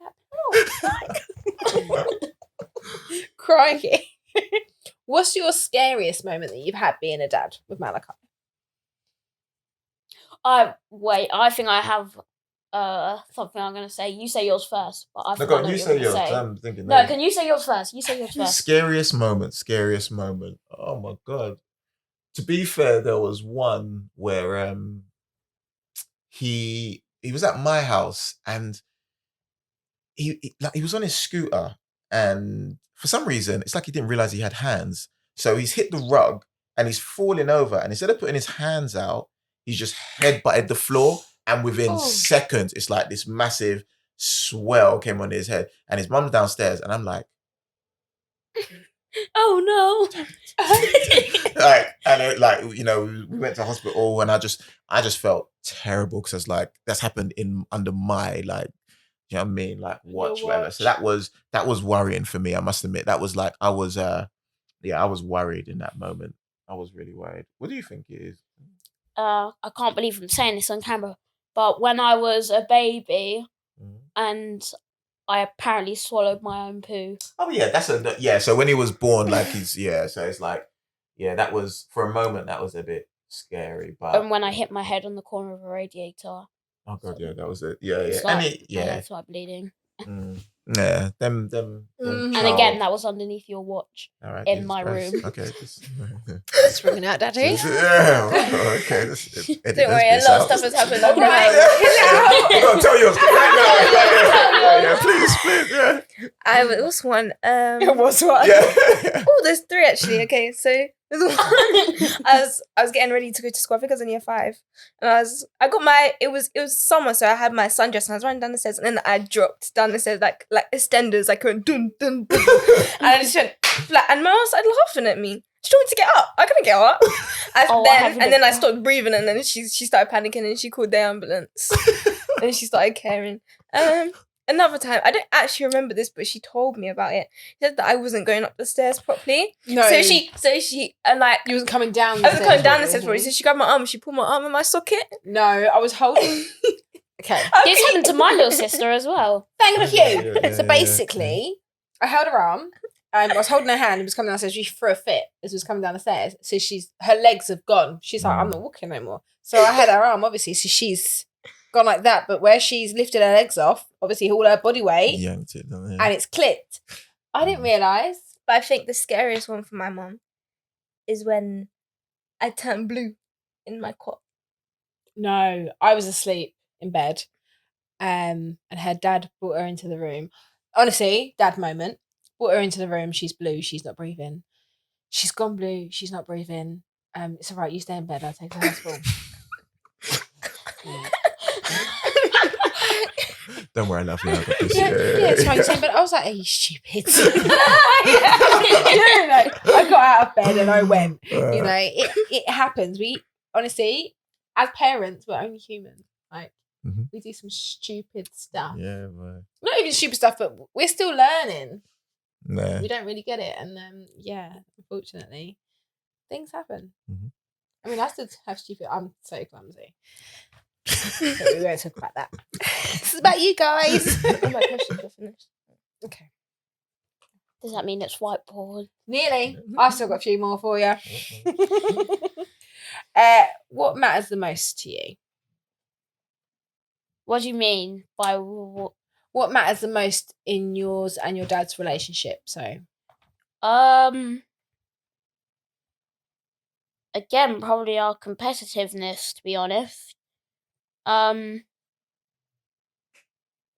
that belt. Crikey. What's your scariest moment that you've had being a dad with Malkai? I think I have something I'm going to say. You say yours first. But I think I know what you you're say gonna yours. say. I'm thinking. No, can you say yours first? You say yours first. Scariest moment. Oh my God. To be fair, there was one where he he was at my house, and he was on his scooter, and for some reason it's like he didn't realize he had hands. So he's hit the rug and he's falling over, and instead of putting his hands out, he's just head butted the floor, and within seconds it's like this massive swell came on his head, and his mum's downstairs, and I'm like, oh no. We went to hospital, and I just felt terrible, because I was like, that's happened under my, like, you know what I mean, like, watch, whatever. So that was worrying for me. I must admit, that was like, I was worried in that moment. I was really worried. What do you think it is? I can't believe I'm saying this on camera, but when I was a baby, and I apparently swallowed my own poo. Oh yeah, so when he was born, like so it's like, that was, for a moment, that was a bit scary. But and when I hit my head on the corner of a radiator. Oh god, yeah, that was it. Yeah. And I started bleeding. Yeah, them. And again, that was underneath your watch in my room. Okay, It's ringing out, Daddy. Okay. Don't worry, a lot of stuff has happened. All right, I'm gonna tell yours right now. Yeah, please, yeah. It was one. It was one. Yeah. Oh, there's 3 actually. Okay, so there's one. I was getting ready to go to school. I think I was in year 5, and I got my. It was summer, so I had my sundress, and I was running down the stairs, and then I dropped down the stairs like extenders, like going dun dun dun, and I just went flat. And my mom started laughing at me. She told me to get up. I couldn't get up. And then I stopped breathing, and then she started panicking, and she called the ambulance. And she started caring. Another time, I don't actually remember this, but she told me about it. She said that I wasn't going up the stairs properly. No. So she and like You wasn't coming down. I was coming down the stairs properly. So she grabbed my arm. She pulled my arm in my socket. No, I was holding. Okay. This happened to my little sister as well. Thank you. Yeah, So basically, I held her arm. I was holding her hand. It was coming downstairs. She threw a fit as it was coming down the stairs. So her legs have gone. She's like, I'm not walking no more. So I had her arm, obviously. So she's gone like that. But where she's lifted her legs off, obviously all her body weight, Yanked it, yeah. and it's clipped. I didn't realise. But I think the scariest one for my mum is when I turned blue in my cot. No, I was asleep in bed, and her dad brought her into the room. Honestly, dad moment. Brought her into the room. She's blue. She's not breathing. She's gone blue. She's not breathing. It's all right. You stay in bed. I'll take her to hospital. Don't worry, I love you. It's fine. Stay in bed. I was like, "Are you stupid?" I got out of bed and I went. It happens. We honestly, as parents, we're only human. Like we do some stupid stuff. Yeah, right. Not even stupid stuff, but we're still learning. Nah. We don't really get it, and unfortunately, things happen. I mean, I still have stupid. I'm so clumsy. But we won't talk about that. This is about you guys. All my questions are finished. Okay. Does that mean it's whiteboard? Nearly. I've still got a few more for you. What matters the most to you? What do you mean by what? What matters the most in yours and your dad's relationship? So, again, probably our competitiveness, to be honest.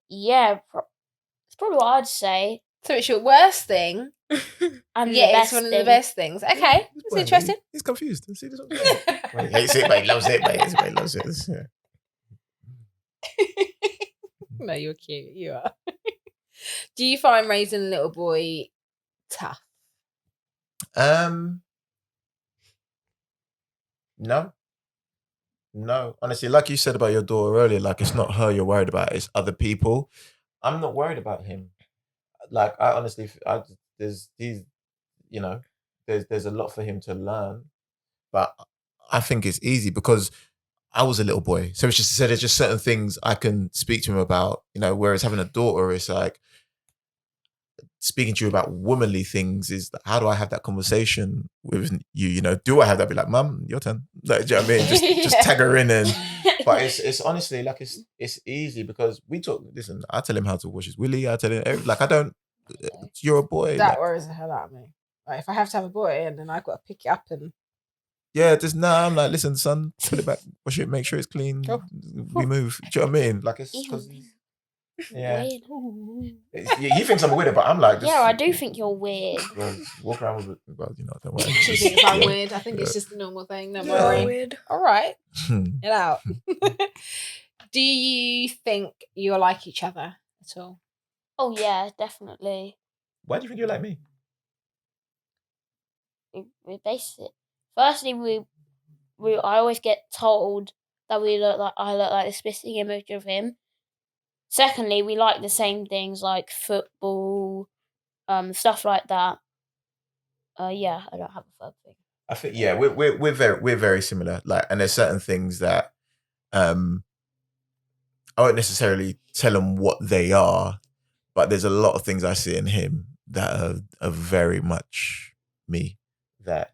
Yeah, it's probably what I'd say. So it's your worst thing, And it's one of the best things. Okay, that's interesting. He's confused. See this one? He hates it, but he loves it. But he loves it. Yeah. No, you're cute. You are. Do you find raising a little boy tough? No. Honestly, like you said about your daughter earlier, like it's not her you're worried about, it's other people. I'm not worried about him. Like I honestly, there's a lot for him to learn, but I think it's easy because I was a little boy, so it's just said there's just certain things I can speak to him about. Whereas having a daughter, it's like speaking to you about womanly things. Is how do I have that conversation with you? Do I have that? Be like, Mum, your turn. Like, do you know what I mean? Just tag her in, but it's honestly like it's easy because we talk. Listen, I tell him how to wash his willy. I tell him I don't. You're a boy. That worries the hell out of me. Like if I have to have a boy and then I've got to pick it up and Yeah, just I'm like, listen, son, put it back, wash it, make sure it's clean. Oh. We move. Do you know what I mean? Like it's because yeah. Weird. He thinks I'm weird, but I'm like, just, Yeah, I do think you're weird. Well, walk around with it. Well, don't worry. She thinks I'm weird. I think it's just a normal thing. Don't Yeah. worry. Weird. All right. Hmm. Get out. Do you think you're like each other at all? Oh yeah, definitely. Why do you think you're like me? We base it. Firstly, I always get told that I look like the spitting image of him. Secondly, we like the same things like football, stuff like that. Yeah, I don't have a third thing. I think we're very similar. Like, and there's certain things that I won't necessarily tell them what they are, but there's a lot of things I see in him that are very much me. That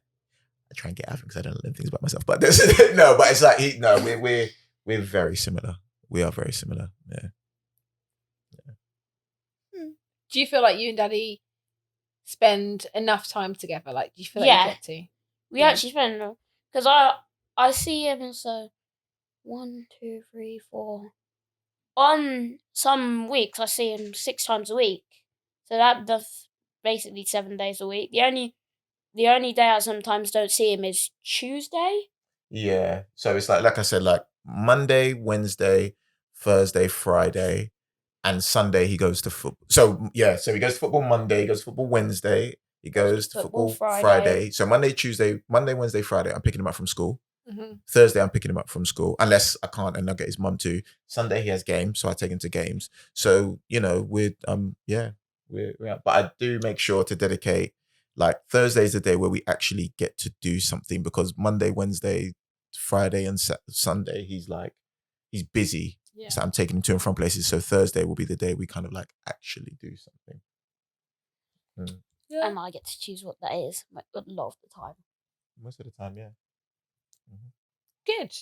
I try and get out of him because I don't learn things about myself. But there's no, but it's like we're very similar. We are very similar. Yeah. Do you feel like you and Daddy spend enough time together? Like, do you feel like Yeah. you get to? We actually spend because I see him and so 1, 2, 3, 4. On some weeks I see him 6 times a week, so that does basically 7 days a week. The only day I sometimes don't see him is Tuesday. Yeah. So it's like I said, like Monday, Wednesday, Thursday, Friday, and Sunday he goes to football. So yeah, so he goes to football Monday, he goes to football Wednesday, he goes to football Friday. So Monday, Wednesday, Friday, I'm picking him up from school. Mm-hmm. Thursday, I'm picking him up from school, unless I can't and I'll get his mum to. Sunday, he has games, so I take him to games. So, we're out. But I do make sure to dedicate, like, Thursday is the day where we actually get to do something, because Monday, Wednesday, Friday, and Sunday, he's busy. Yeah. So I'm taking him to and from places. So Thursday will be the day we kind of like actually do something. Yeah. And I get to choose what that is a lot of the time. Most of the time, yeah. Good.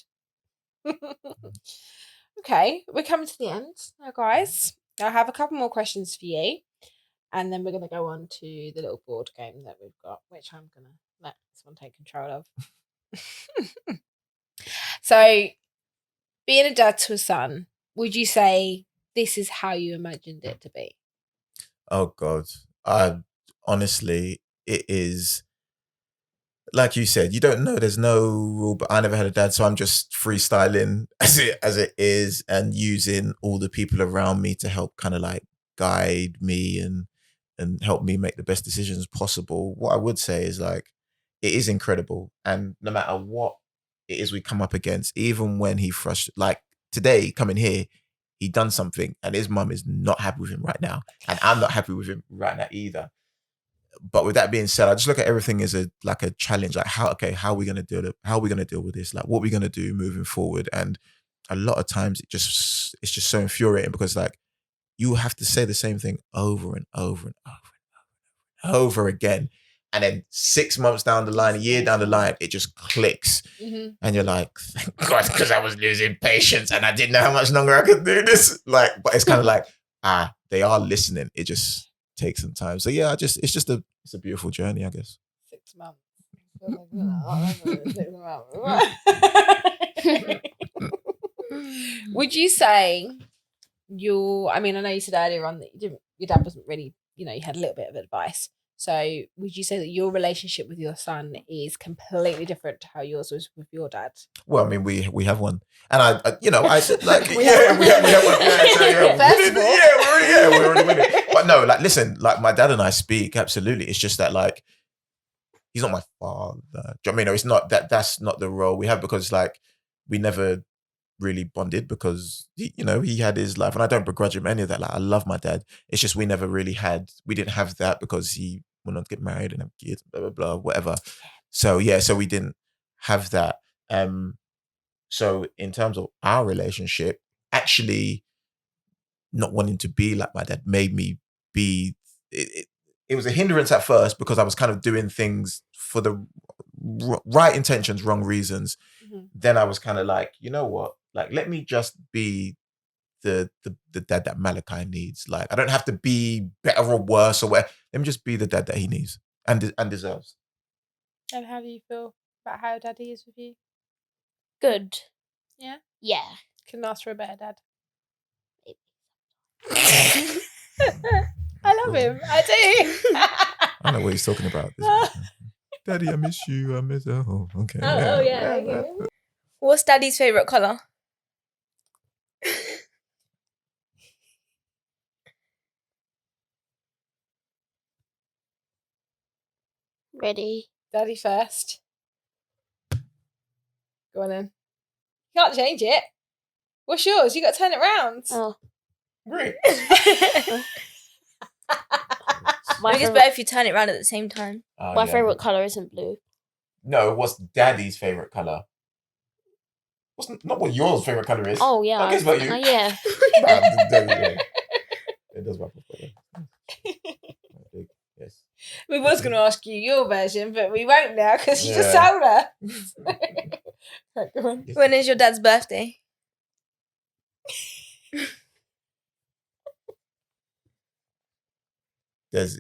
Okay, we're coming to the end now, guys. I have a couple more questions for you, and then we're going to go on to the little board game that we've got, which I'm going to let someone take control of. So, being a dad to a son, would you say this is how you imagined it to be? Oh God, honestly, it is. Like you said, you don't know. There's no rule, but I never had a dad, so I'm just freestyling as it is, and using all the people around me to help kind of like guide me and help me make the best decisions possible. What I would say is, like, it is incredible, and no matter what it is we come up against, even when he frustrates, like today coming here, he done something, and his mum is not happy with him right now, and I'm not happy with him right now either. But with that being said, I just look at everything as a challenge. Like, how are we gonna deal with this? Like, what are we gonna do moving forward? And a lot of times it's just so infuriating, because like you have to say the same thing over and over and over and over again. And then 6 months down the line, a year down the line, it just clicks. Mm-hmm. And you're like, thank God, because I was losing patience and I didn't know how much longer I could do this. Like, but it's kind of like, they are listening. It just take some time. So yeah, it's a beautiful journey, I guess. 6 months. 6 months. Would you say I know you said earlier on that your dad wasn't really, you had a little bit of advice. So would you say that your relationship with your son is completely different to how yours was with your dad? Well, I mean, we have one, and I like we have one. We're already winning. But no, like, listen, like my dad and I speak absolutely. It's just that, like, he's not my father. Do you know what I mean? No, it's not that. That's not the role we have, because like we never really bonded, because he had his life, and I don't begrudge him any of that. Like, I love my dad. It's just we didn't have that, because he went on to get married and have kids, blah blah blah, whatever. So yeah, so we didn't have that. So in terms of our relationship, actually not wanting to be like my dad made me be. It was a hindrance at first, because I was kind of doing things for the right intentions, wrong reasons. Mm-hmm. Then I was kind of like, you know what? Like, let me just be the dad that Malkai needs. Like, I don't have to be better or worse or whatever. Let me just be the dad that he needs and deserves. And how do you feel about how Daddy is with you? Good. Yeah? Yeah. Couldn't ask for a better dad. I love him. I do. I know what he's talking about. Daddy, I miss you. I miss. Oh, okay. Oh, yeah. Okay. What's Daddy's favourite colour? Ready? Daddy first. Go on then. You can't change it. What's yours? You got to turn it round. Oh. Great. My It's favorite, better if you turn it around at the same time. my favorite color isn't blue. No, what's Daddy's favorite color? What's not what your favorite color is? Oh yeah. I guess about you. Yeah. It does work with Yes. We was going to ask you your version, but we won't now because you just Yeah. told her. Right, go on. When is your dad's birthday?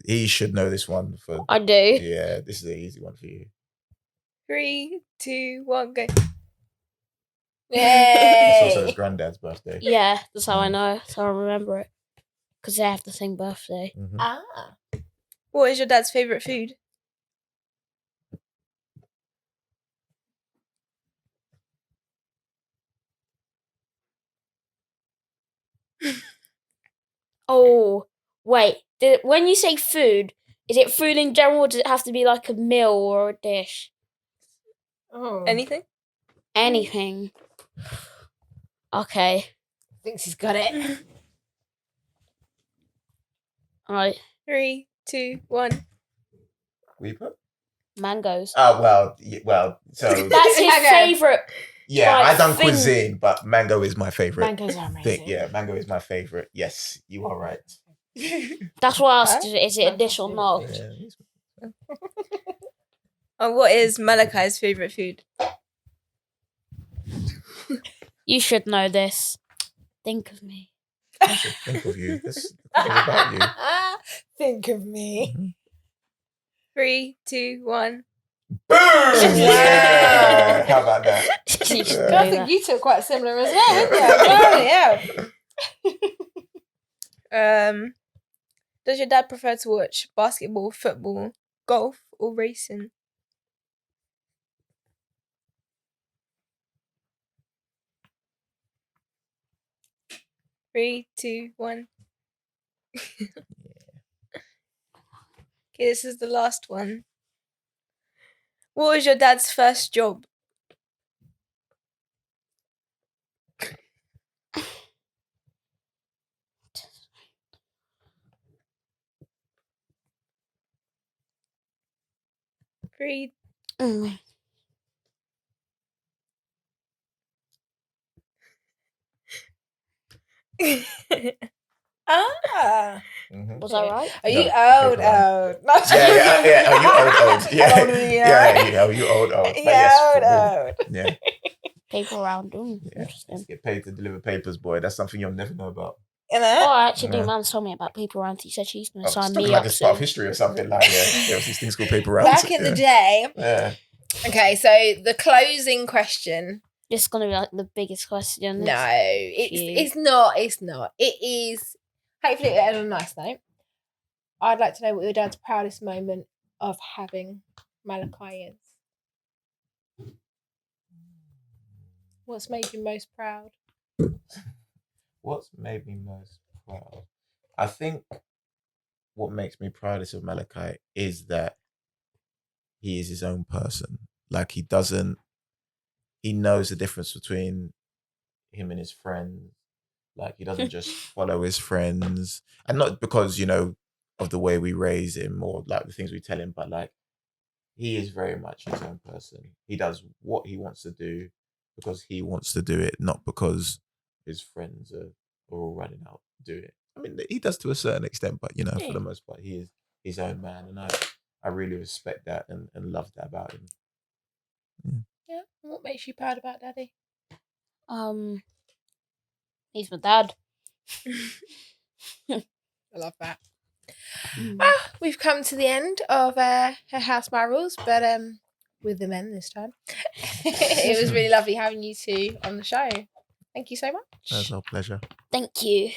He should know this one for. I do. Yeah, this is an easy one for you. 3, 2, 1, go. It's also his Yay! granddad's birthday. Yeah, that's how I know. So I remember it. Because they have the same birthday. Mhm. Ah. What is your dad's favourite food? Oh, wait. When you say food, is it food in general or does it have to be like a meal or a dish? Oh. Anything? Anything. Okay. Thinks he's got it. Alright. 3, 2, 1. Weeper? Mangoes. Oh, well, so That's his Okay. favourite. yeah, like, I done thing. cuisine, but mango is my favorite Mangoes are thing. amazing. Yeah, mango is my favorite. Yes, you are right. That's why I asked, Huh? is it a dish or not? Yeah. And what is Malakai's favourite food? You should know this. Think of me. I should think of you. This is about you. Think of me. Mhm. 3, 2, 1. Boom! Yeah. How about that? You should Yeah. know I think that. you two are quite similar as well, aren't you? Yeah. Does your dad prefer to watch basketball, football, golf, or racing? Three, 2, 1. Okay, this is the last one. What was your dad's first job? Three. Mm. Ah. Mhm. Was I right? Are you No, old? paper round. Old. No. Yeah. Are you old? Yeah. How old are you? Yeah. Are you old? But Yeah, yes, old, football. old. Yeah. Paper round. Yeah. Interesting. Get paid to deliver papers, boy. That's something you'll never know about. You know? Oh, actually, Yeah. Mum's told me about paper round. She said she's going to It's sign talking me like up it's part of soon. history or something. Like there's these things called paper rounds. Back in the day. Yeah. Okay, so the closing question. This is going to be like the biggest question. No, Phew. it's not. It's not. It is. Hopefully, it ended on a nice note. I'd like to know what your dad's proudest moment of having Malkai is. What's made you most proud? What's made me most proud? I think what makes me proudest of Malkai is that he is his own person. Like he knows the difference between him and his friends. Like he doesn't just follow his friends. And not because, of the way we raise him or like the things we tell him, but like he is very much his own person. He does what he wants to do because he wants to do it, not because his friends are all running out to do it. I mean, he does to a certain extent, but for the most part, he is his own man, and I really respect that and love that about him. Yeah. What makes you proud about Daddy? He's my dad. I love that. Mm. We've come to the end of Her House My Rules, but with the men this time. It was really lovely having you two on the show. Thank you so much. That's our pleasure. Thank you.